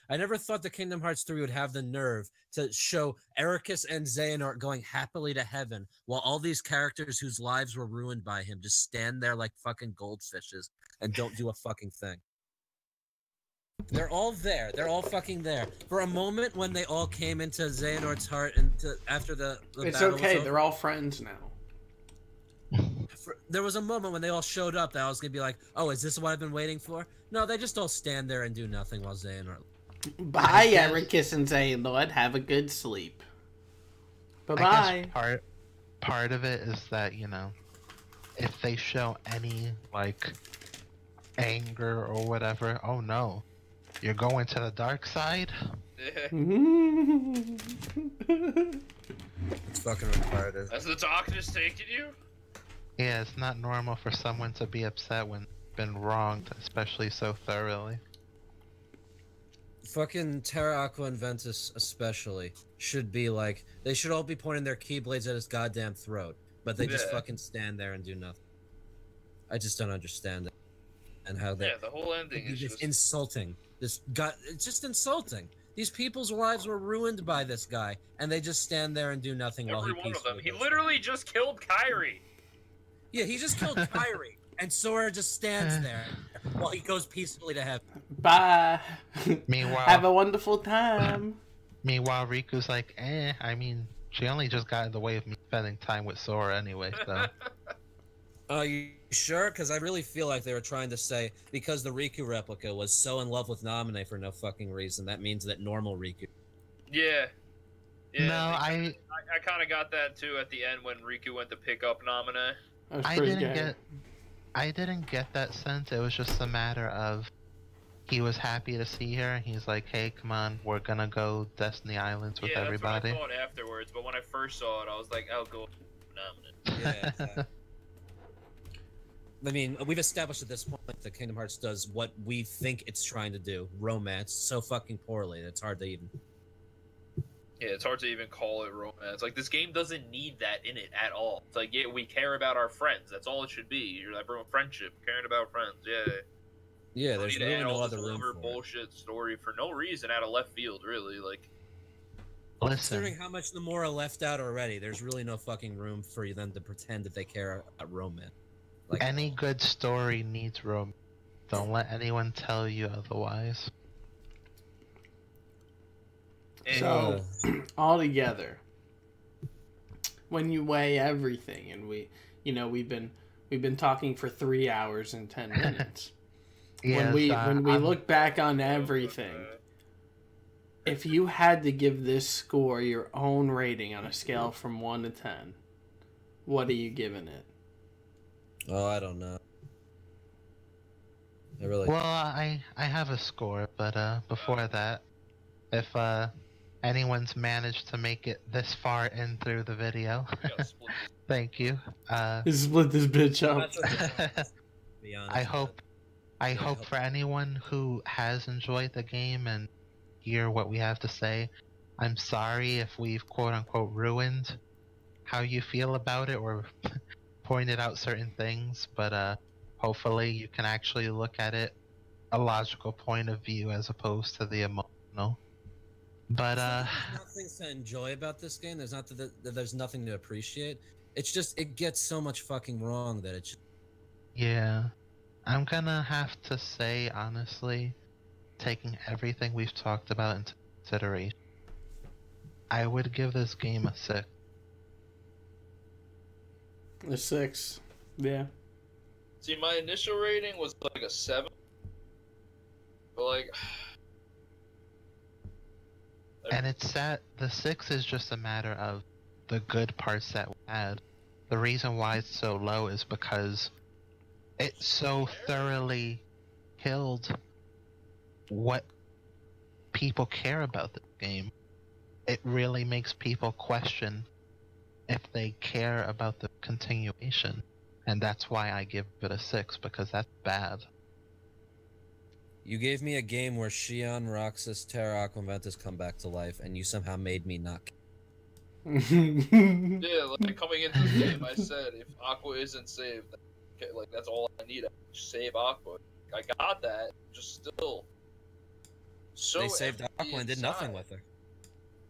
I never thought that Kingdom Hearts 3 would have the nerve to show Ericus and Xehanort going happily to heaven while all these characters whose lives were ruined by him just stand there like fucking goldfishes and don't do a fucking thing. They're all there. They're all fucking there. For a moment when they all came into Xehanort's heart and after the It's battle okay. was They're all friends now. there was a moment when they all showed up that I was going to be like, oh, is this what I've been waiting for? No, they just all stand there and do nothing while Xehanort... Bye, Ericus and Xehanort. Have a good sleep. Bye-bye. I guess part of it is that, you know, if they show any, like, anger or whatever, oh no, you're going to the dark side? It's fucking retarded. Has the darkness taken you? Yeah, it's not normal for someone to be upset when been wronged, especially so thoroughly. Fucking Terra Aqua and Ventus especially should be like, they should all be pointing their keyblades at his goddamn throat, but they just fucking stand there and do nothing. I just don't understand it. And how they... Yeah, the whole ending is just... insulting. It's just insulting. These people's lives were ruined by this guy, and they just stand there and do nothing while he Every one of them. peacefully He goes literally just killed Kyrie. Yeah, he just killed Kyrie, and Sora just stands there while he goes peacefully to heaven. Bye. Meanwhile, Have a wonderful time. Meanwhile, Riku's like, I mean, she only just got in the way of me spending time with Sora anyway, so... You sure? Because I really feel like they were trying to say, because the Riku replica was so in love with Naminé for no fucking reason, that means that normal Riku... Yeah. Yeah, No, I kind of got that too at the end when Riku went to pick up Naminé. I didn't get that sense. It was just a matter of he was happy to see her. And he's like, "Hey, come on, we're gonna go Destiny Islands with everybody." Yeah, that's what I thought afterwards. But when I first saw it, I was like, "I'll go Naminé." Yeah. I mean, we've established at this point that Kingdom Hearts does what we think it's trying to do, romance, so fucking poorly that it's hard to even... Yeah, it's hard to even call it romance. Like, this game doesn't need that in it at all. It's like, yeah, we care about our friends. That's all it should be. You're like, friendship, caring about friends. Yeah. Yeah, there's really no all other this room for it. bullshit story for no reason out of left field, really. Like, considering how much Nomura left out already, there's really no fucking room for them to pretend that they care about romance. Like, any good story needs romance. Don't let anyone tell you otherwise. So, all together, when you weigh everything, and we've been talking for 3 hours and 10 minutes. Yes, when we I'm- look back on everything, if you had to give this score your own rating on a scale from 1 to 10, what are you giving it? Oh, I don't know. I really. Well, I have a score, but before that, if anyone's managed to make it this far in through the video, We gotta split this. thank you. Split this bitch up. Be honest. I hope Yeah, for anyone who has enjoyed the game and hear what we have to say, I'm sorry if we've quote unquote ruined how you feel about it or pointed out certain things, but hopefully you can actually look at it a logical point of view as opposed to the emotional. But There's nothing to enjoy about this game. There's nothing to appreciate. It's just it gets so much fucking wrong that it's. yeah, I'm gonna have to say honestly, taking everything we've talked about into consideration, I would give this game a 6. A 6. Yeah. See, my initial rating was like a 7. But like, And it's sad. The 6 is just a matter of the good parts that we had. The reason why it's so low is because it so thoroughly killed what people care about this game. It really makes people question if they care about the continuation. And that's why I give it a 6, because that's bad. You gave me a game where Shion, Roxas, Terra, Aquaventus come back to life, and you somehow made me not. yeah, like coming into the game, I said if Aqua isn't saved, okay, like that's all I need. Just save Aqua. I got that. Just still. So They saved empty Aqua and did nothing inside. with her.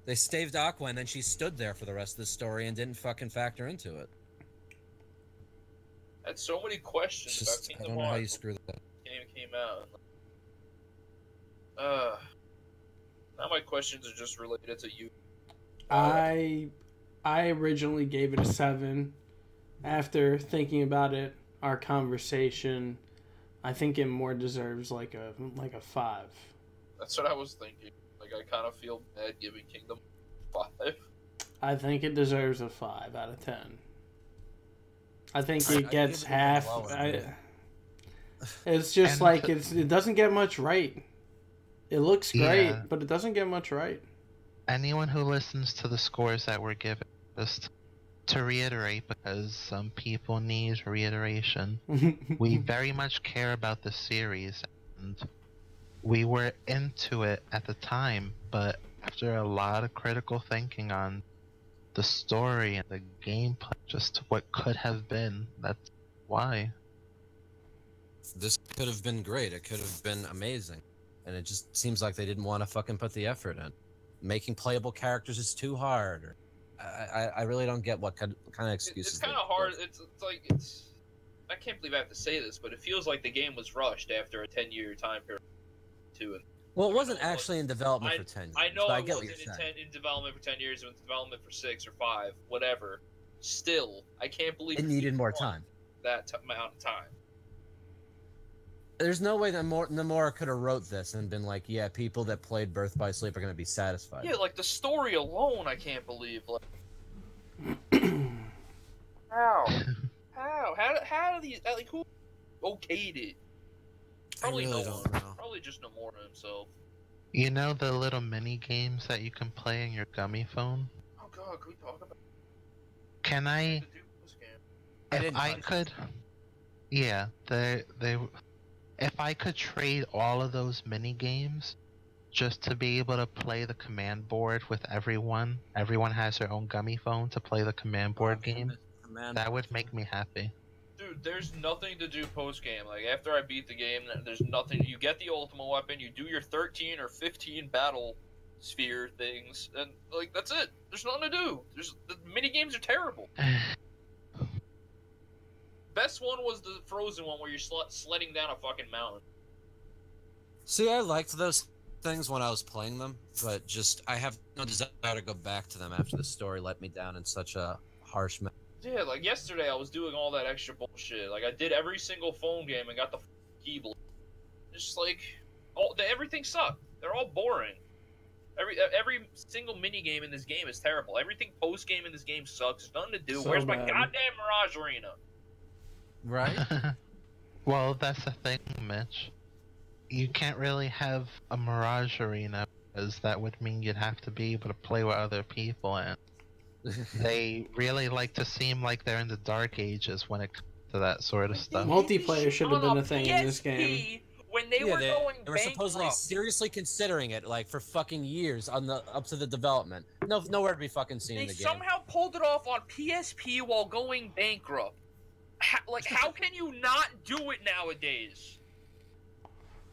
They saved Aqua, and then she stood there for the rest of the story and didn't fucking factor into it. I had so many questions It's about just, I Kingdom don't know how you Hearts screw that. when the game came out. Now my questions are just related to you. I originally gave it a 7. After thinking about it, our conversation, I think it more deserves like a 5. That's what I was thinking. Like I kind of feel bad giving Kingdom 5. I think it deserves a 5 out of 10. I think it I'd gets give it even half. lower, It's just And like it doesn't get much right. It looks great, Yeah. but it doesn't get much right. Anyone who listens to the scores that were given, just to reiterate, because some people need reiteration, we very much care about the series, and we were into it at the time, but after a lot of critical thinking on the story and the gameplay, just what could have been, that's why. This could have been great. It could have been amazing. And it just seems like they didn't want to fucking put the effort in. Making playable characters is too hard. Or, I really don't get what kind of excuses. It's kind of hard. It's like it's. I can't believe I have to say this, but it feels like the game was rushed after a 10-year time period. Too. Well, it wasn't actually in development for 10 years. I know but it get what wasn't you're saying. in development for 10 years. It was in development for 6 or 5, whatever. Still, I can't believe It needed more time. That amount of time. There's no way that Nomura could have wrote this and been like, yeah, people that played Birth by Sleep are going to be satisfied. Yeah, like the story alone, I can't believe. Like, how? How do these? Like, who okayed it? Probably I really no one. don't know. Probably just Nomura himself. You know the little mini games that you can play in your gummy phone? Oh god, can we talk about Can I, the Duke's game? I if didn't I touch could, yeah, if I could trade all of those mini games just to be able to play the command board with everyone has their own gummy phone to play the command board game, that would make me happy. Dude, there's nothing to do post game. Like after I beat the game, there's nothing. You get the ultimate weapon, you do your 13 or 15 battle sphere things, and like that's it. There's nothing to do. The mini games are terrible. Best one was the Frozen one where you're sledding down a fucking mountain. See, I liked those things when I was playing them, but just I have no desire to go back to them after the story let me down in such a harsh manner. Yeah, like yesterday I was doing all that extra bullshit. Like I did every single phone game and got the Keyblade. just like everything sucked. They're all boring. Every single mini game in this game is terrible. Everything post game in this game sucks. There's nothing to do. So Where's my bad. goddamn Mirage Arena? Right? Well, that's the thing, Mitch. You can't really have a Mirage Arena because that would mean you'd have to be able to play with other people, and they really like to seem like they're in the dark ages when it comes to that sort of stuff. Multiplayer should have On been a thing in this PSP, game. when they were going they were supposedly bankrupt. seriously considering it, like for fucking years on the up to the development. Nowhere to be fucking seen They in the game. somehow pulled it off on PSP while going bankrupt. How can you not do it nowadays?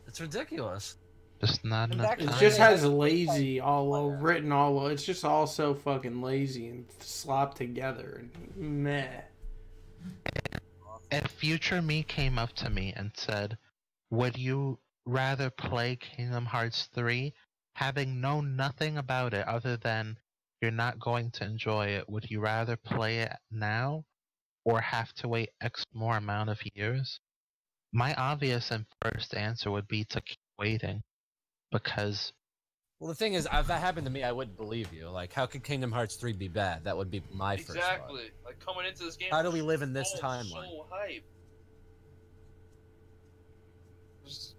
It's ridiculous. Just not enough It time. just has lazy written all over. It's just all so fucking lazy and slopped together and meh. If future me came up to me and said, would you rather play Kingdom Hearts 3 having known nothing about it other than you're not going to enjoy it, would you rather play it now or have to wait X more amount of years? My obvious and first answer would be to keep waiting, because Well, the thing is, if that happened to me, I wouldn't believe you. Like, how could Kingdom Hearts 3 be bad? That would be my first thought. Exactly. Like coming into this game. How do we live in this so timeline? hype. Just,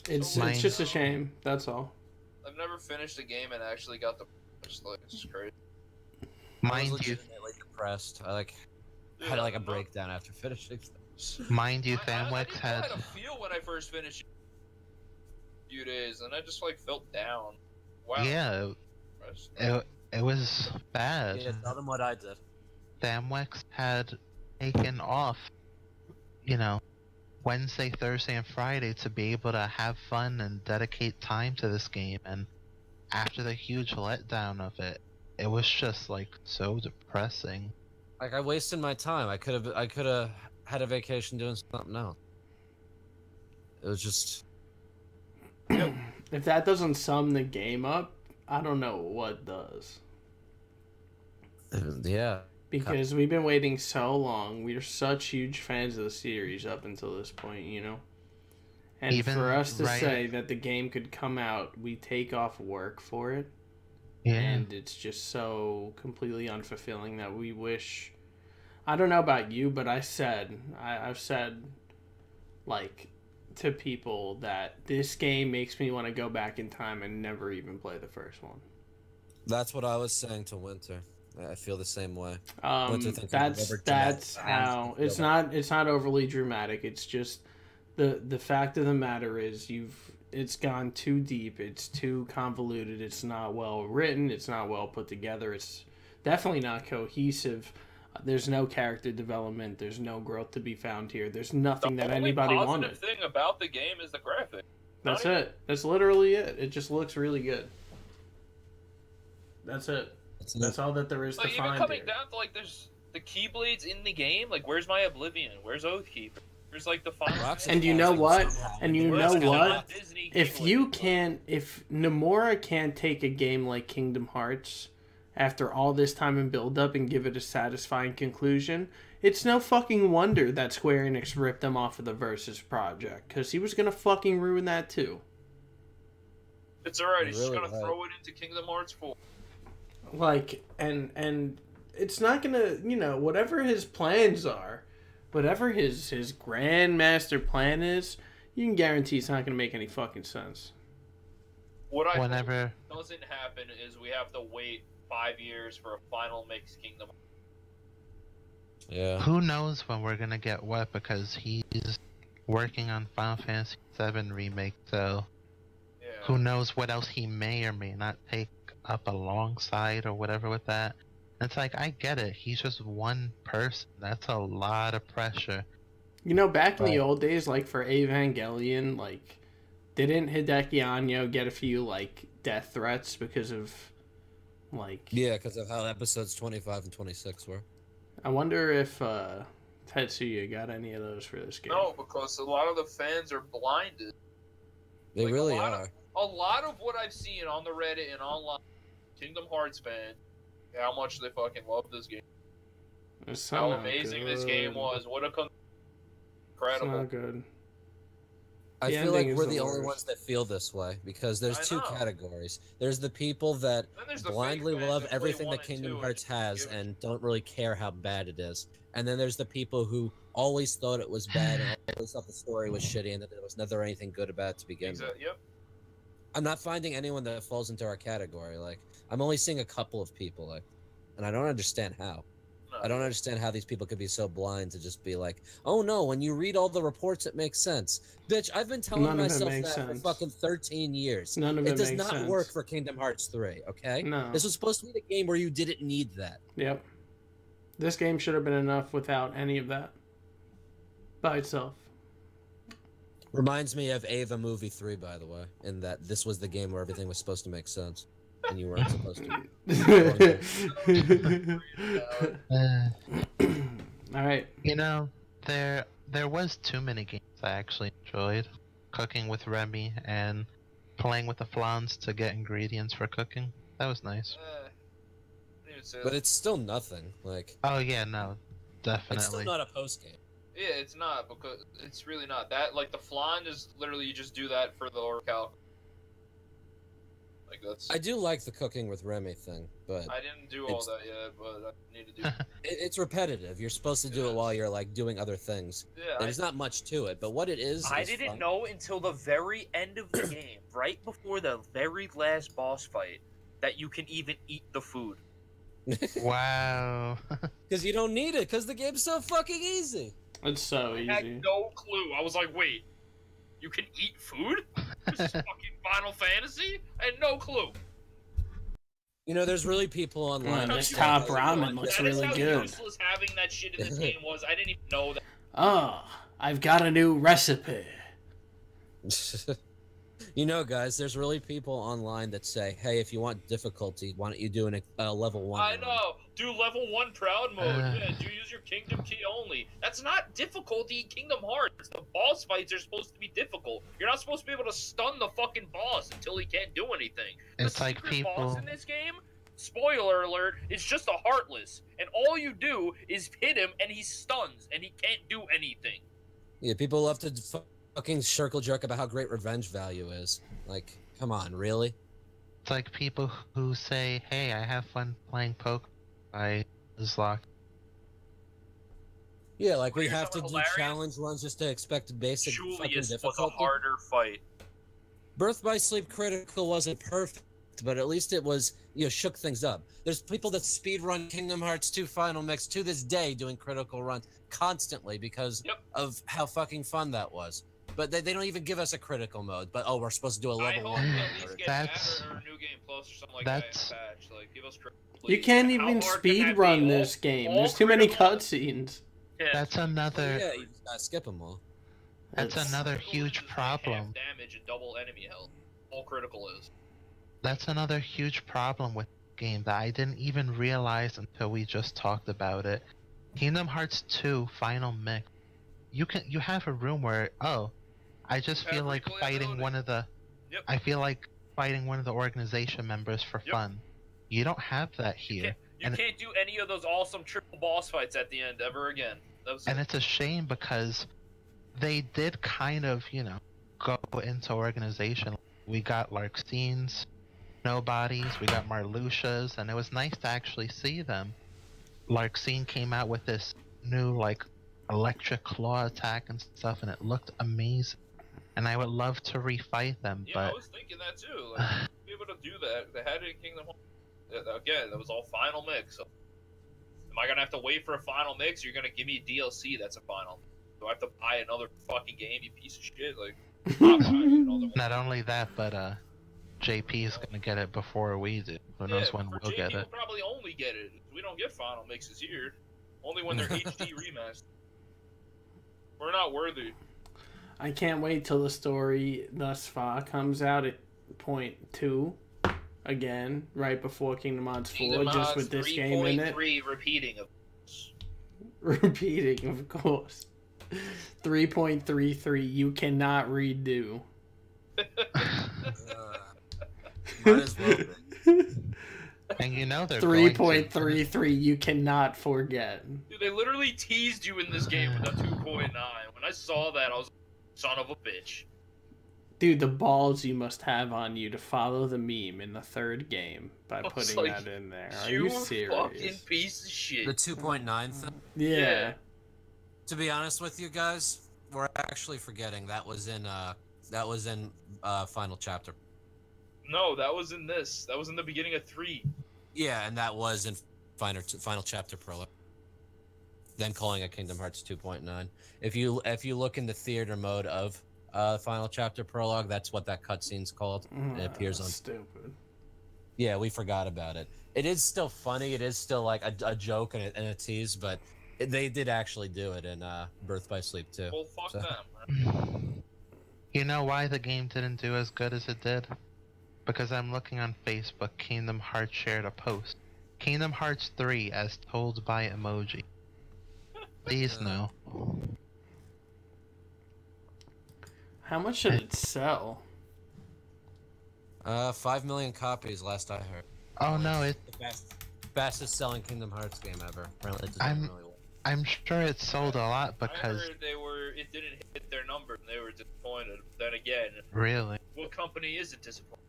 It's Mine- just a shame. That's all. I've never finished a game and actually got the. Just like it's just crazy. I mind was you, legitimately depressed. I Dude, had like a I'm not- breakdown after finishing stuff. mind you, I Thamwix didn't know how had to feel when I first finished a few days, and I just like felt down. Wow. yeah, it was bad. Yeah, tell them what I did. Thamwix had taken off, Wednesday, Thursday, and Friday to be able to have fun and dedicate time to this game, and after the huge letdown of it, it was just like so depressing. Like, I wasted my time. I could have had a vacation doing something else. It was just. If that doesn't sum the game up, I don't know what does. Yeah. Because we've been waiting so long. We are such huge fans of the series up until this point, And Even for us to right- say that the game could come out, we take off work for it. Yeah. And it's just so completely unfulfilling that we wish. I don't know about you, but I've said, like, to people that this game makes me want to go back in time and never even play the first one. That's what I was saying to Winter. I feel the same way. Winter thinks I'm That's overdramatic. how it's not overly dramatic. It's just the fact of the matter is it's gone too deep. It's too convoluted. It's not well written. It's not well put together. It's definitely not cohesive. There's no character development. There's no growth to be found here. There's nothing that anybody The wanted. positive thing about the game is the graphic. That's Not even- it. That's literally it. It just looks really good. That's it. That's all that there is to Like, even find coming here. down to like, there's the Keyblades in the game. Like, where's my Oblivion? Where's Oathkeeper? There's like the final. Roxas And you know has what? somehow- And you Where's know the what? Disney If Keyblade? if Nomura can't take a game like Kingdom Hearts after all this time and build up and give it a satisfying conclusion, it's no fucking wonder that Square Enix ripped him off of the Versus project, because he was gonna fucking ruin that too. It's alright. He's just Really gonna right. throw it into Kingdom Hearts 4. Like, and it's not gonna, whatever his plans are, whatever his grandmaster plan is, you can guarantee it's not gonna make any fucking sense. What I Whenever hope doesn't happen is we have to wait 5 years for a final mixed Kingdom. Yeah. who knows when we're gonna get what, because he's working on Final Fantasy VII Remake, so Yeah. who knows what else he may or may not take up alongside or whatever with that. It's like, I get it, he's just one person. That's a lot of pressure. Back in the Right. old days, like for Evangelion, like, didn't Hideki Anno get a few, like, death threats because of, like... Yeah, because of how episodes 25 and 26 were. I wonder if Tetsuya got any of those for this game. No, because a lot of the fans are blinded. They Like, really a lot are. A lot of what I've seen on the Reddit and online, Kingdom Hearts fan, how much they fucking love this game. It's How not amazing good. this game was. What a It's incredible. not good. I The feel like ending is we're the the only worst. ones that feel this way because there's I two know. categories. There's the people that Then there's the fake blindly fans love that play everything 1 that and Kingdom 2 Hearts has give a and don't really care how bad it is. And then there's the people who always thought it was bad and always thought the story was shitty and that there was never anything good about it to begin with. Yep. I'm not finding anyone that falls into our category. Like, I'm only seeing a couple of people, like, and I don't understand how. No, I don't understand how these people could be so blind to just be like, oh no, when you read all the reports, it makes sense. Bitch, I've been telling None of it myself makes that sense. for fucking 13 years. None of It it does makes not sense. work for Kingdom Hearts 3, okay? No. This was supposed to be the game where you didn't need that. Yep. This game should have been enough without any of that. By itself. Reminds me of Ava Movie 3, by the way, in that this was the game where everything was supposed to make sense. And you weren't supposed to. Alright. You know, there was too many games I actually enjoyed. Cooking with Remy and playing with the flans to get ingredients for cooking. That was nice. Didn't even say But that. it's still nothing. Like, Oh yeah, no, definitely. it's still not a post game. Yeah, it's not, because it's really not. That, like, the flan is literally you just do that for the orcal. Like, that's... I do like the cooking with Remy thing, but I didn't do all it's- that yet, but I need to do it. it's repetitive. You're supposed to do it while you're, like, doing other things. Yeah, There's not much to it, but what it is I is didn't fun. know until the very end of the game, right before the very last boss fight, that you can even eat the food. Wow. Because you don't need it, because the game's so fucking easy. It's so I easy. had no clue. I was like, wait, you can eat food? This is fucking Final Fantasy? I had no clue. You know, there's really people online. this that top say- ramen looks That is really how good. useless having that shit in this game was. I didn't even know that. Oh, I've got a new recipe. You know, guys, there's really people online that say, hey, if you want difficulty, why don't you do a level 1 I run? know. Do level 1 proud mode. Yeah, do use your kingdom key only. That's not difficulty in Kingdom Hearts. The boss fights are supposed to be difficult. You're not supposed to be able to stun the fucking boss until he can't do anything. It's The like secret boss people. in this game, spoiler alert, is just a Heartless. And all you do is hit him and he stuns and he can't do anything. Yeah, people love to fucking circle jerk about how great revenge value is. Like, come on, really? It's like people who say, "Hey, I have fun playing poker." I was locked. Yeah, like we Here's have to do something hilarious. challenge runs just to expect basic fucking Julius was a difficulty. harder fight. Birth by Sleep Critical wasn't perfect, but at least it was, shook things up. There's people that speedrun Kingdom Hearts 2 Final Mix to this day doing critical runs constantly because of how fucking fun that was. But they don't even give us a critical mode. But, we're supposed to do a I level hope 1 we mode. at least get That's- that or New Game Plus or something like that's- that in a patch. Like, give us credit, You please. can't How even hard can that speedrun be? this game. all There's too many critical- cutscenes. Yeah. That's another. Yeah, you just gotta skip them all. That's It's- another Critical huge is like problem. half damage and double enemy health. All critical is. That's another huge problem with the game that I didn't even realize until we just talked about it. Kingdom Hearts 2 Final Mix. You have a room where I just Have feel like fighting replayability. one of the. Yep. I feel like fighting one of the organization members for Yep. fun. You don't have that here, You And- can't do any of those awesome triple boss fights at the end ever again. That was and it's a shame because they did kind of go into organization. We got Larxene's Nobodies, we got Marluxia's, and it was nice to actually see them. Larxene came out with this new electric claw attack and stuff, and it looked amazing. And I would love to refight them, Yeah, I but was thinking that too. Like, to be able to do that, they had it in Kingdom Hearts. Again, that was all Final Mix. So, am I gonna have to wait for a Final Mix? Or you're gonna give me a DLC that's a Final Mix? Do I have to buy another fucking game, you piece of shit? Like, I'm not buying another one. not only that, but JP is gonna get it before we do. Who knows when for we'll JP, get it. We'll probably only get it. We don't get Final Mixes here. Only when they're HD remastered. We're not worthy. I can't wait till the story thus far comes out at point 2 again, right before Kingdom Hearts 4, Kingdom just Hearts with this game in it. 3.3 repeating of Repeating, of course. 3.33, you cannot redo. Might as well be. And they're going to. 3.33, you cannot forget. Dude, they literally teased you in this game with a 2.9. When I saw that, I was like, son of a bitch. Dude, the balls you must have on you to follow the meme in the third game by putting like, that in there. Are you serious? Fucking piece of shit. The 2.9 thing. Yeah. To be honest with you guys, we're actually forgetting that was in final chapter. No, that was in this. That was in the beginning of 3. Yeah, and that was in final chapter prologue. Then calling it Kingdom Hearts 2.9. If you look in the theater mode of final chapter prologue, that's what that cutscene's called. It appears on. Stupid. Yeah, we forgot about it. It is still funny. It is still like a joke and a tease, but they did actually do it in Birth by Sleep too. Well, fuck So. them, man. You know why the game didn't do as good as it did? Because I'm looking on Facebook, Kingdom Hearts shared a post. Kingdom Hearts 3 as told by emoji. Please no. How much did it sell? 5 million copies last I heard. Oh no, it. The fastest selling Kingdom Hearts game ever. Apparently, it did I'm- really well. I'm sure it sold a lot I because. heard it didn't hit their number and they were disappointed. Then again, Really? what company isn't disappointed?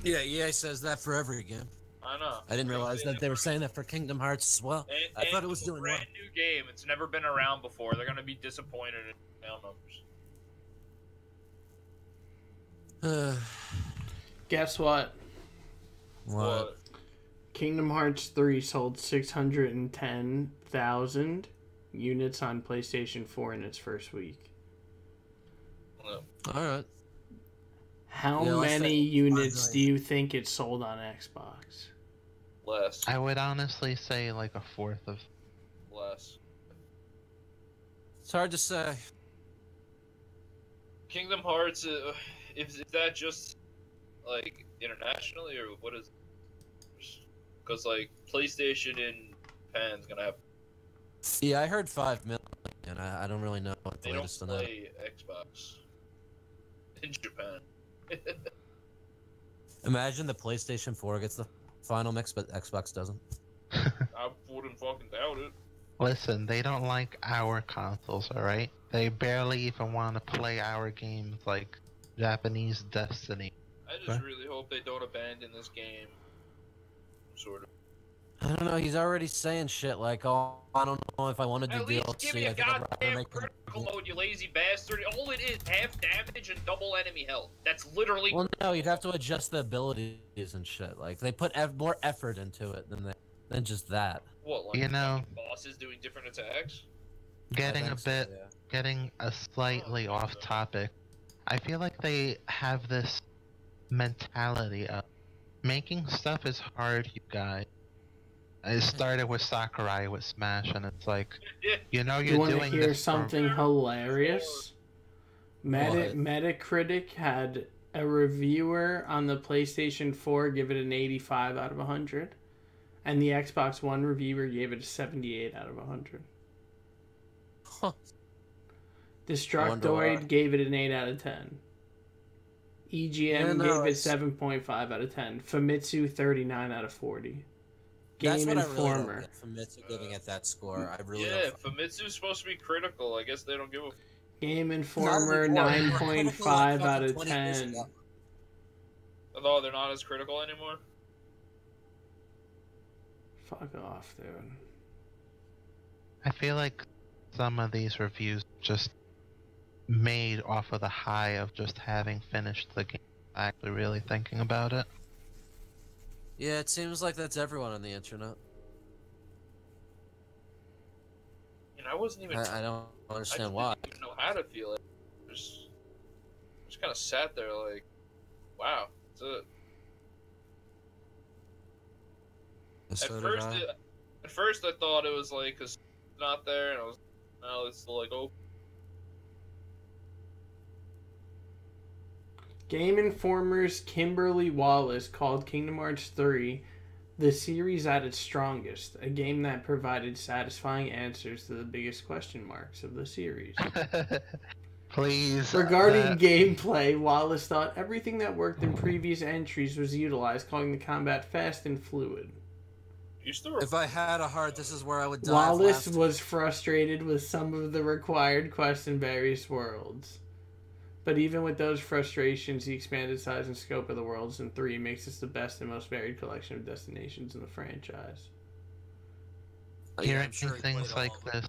Yeah, EA says that for every game. I know. I didn't realize that they were saying that for Kingdom Hearts as well. I thought it was it's a doing well. brand new game. It's never been around before. They're gonna be disappointed in sale numbers. Guess what? What? Kingdom Hearts 3 sold 610,000 units on PlayStation 4 in its first week. No. All right. How Yeah, let's many say units 5 do you think it sold on Xbox? Less. I would honestly say like a fourth of. Less. It's hard to say. Kingdom Hearts, is that just like internationally or what is? Because like PlayStation in Japan's gonna have. Yeah, I heard 5 million. I don't really know what the They don't latest on that. play Xbox in Japan. Imagine the PlayStation 4 gets the final mix, but Xbox doesn't. I wouldn't fucking doubt it. Listen, they don't like our consoles, alright? They barely even want to play our games like Japanese Destiny. I just Huh? really hope they don't abandon this game. Sort of. I don't know. He's already saying shit like, "Oh, I don't know if I want to do At least give me DLC. a I think I'd rather goddamn make." critical mode, you lazy bastard. All it is, half damage and double enemy health. That's literally. Well, no, you'd have to adjust the abilities and shit. Like they put more effort into it than just that. What, like You know- fucking bosses doing different attacks? Getting I a think so, bit, yeah. getting a slightly off topic. I feel like they have this mentality of making stuff is hard, you guys. It started with Sakurai with Smash, and it's like, you know, You you're want to doing hear this for- something hilarious? What? Metacritic had a reviewer on the PlayStation 4 give it an 85 out of 100, and the Xbox One reviewer gave it a 78 out of 100. Huh. wonder why. Destructoid gave it an 8 out of 10. EGM gave it 7.5 out of 10. Famitsu 39 out of 40. That's Game what I really don't Informer. get from Mitsu giving it that score. I really Yeah, don't. Famitsu's supposed to be critical. I guess they don't give a. Game Informer 9.5 out of 10. Although they're not as critical anymore. Fuck off, dude. I feel like some of these reviews just made off of the high of just having finished the game, actually really thinking about it. Yeah, it seems like that's everyone on the internet. And I wasn't even. I don't I understand just why. didn't even know how to feel it. Just kind of sat there like, wow, that's it. So did I. At first I thought it was like, cause it's not there, and I was, now it's still like, oh. Game Informer's Kimberly Wallace called Kingdom Hearts 3 the series at its strongest, a game that provided satisfying answers to the biggest question marks of the series. Please. Regarding gameplay, Wallace thought everything that worked in previous entries was utilized, calling the combat fast and fluid. You still If I had a heart, this is where I would die. Wallace last. was frustrated with some of the required quests in various worlds, But even with those frustrations, the expanded size and scope of the worlds in 3 makes this the best and most varied collection of destinations in the franchise. Hearing things like this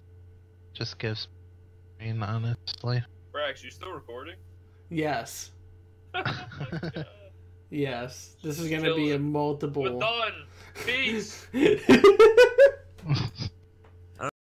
just gives me, honestly. Brax, you still recording? Yes. Oh my God. Yes. This is going to be a multiple... We're done. Peace.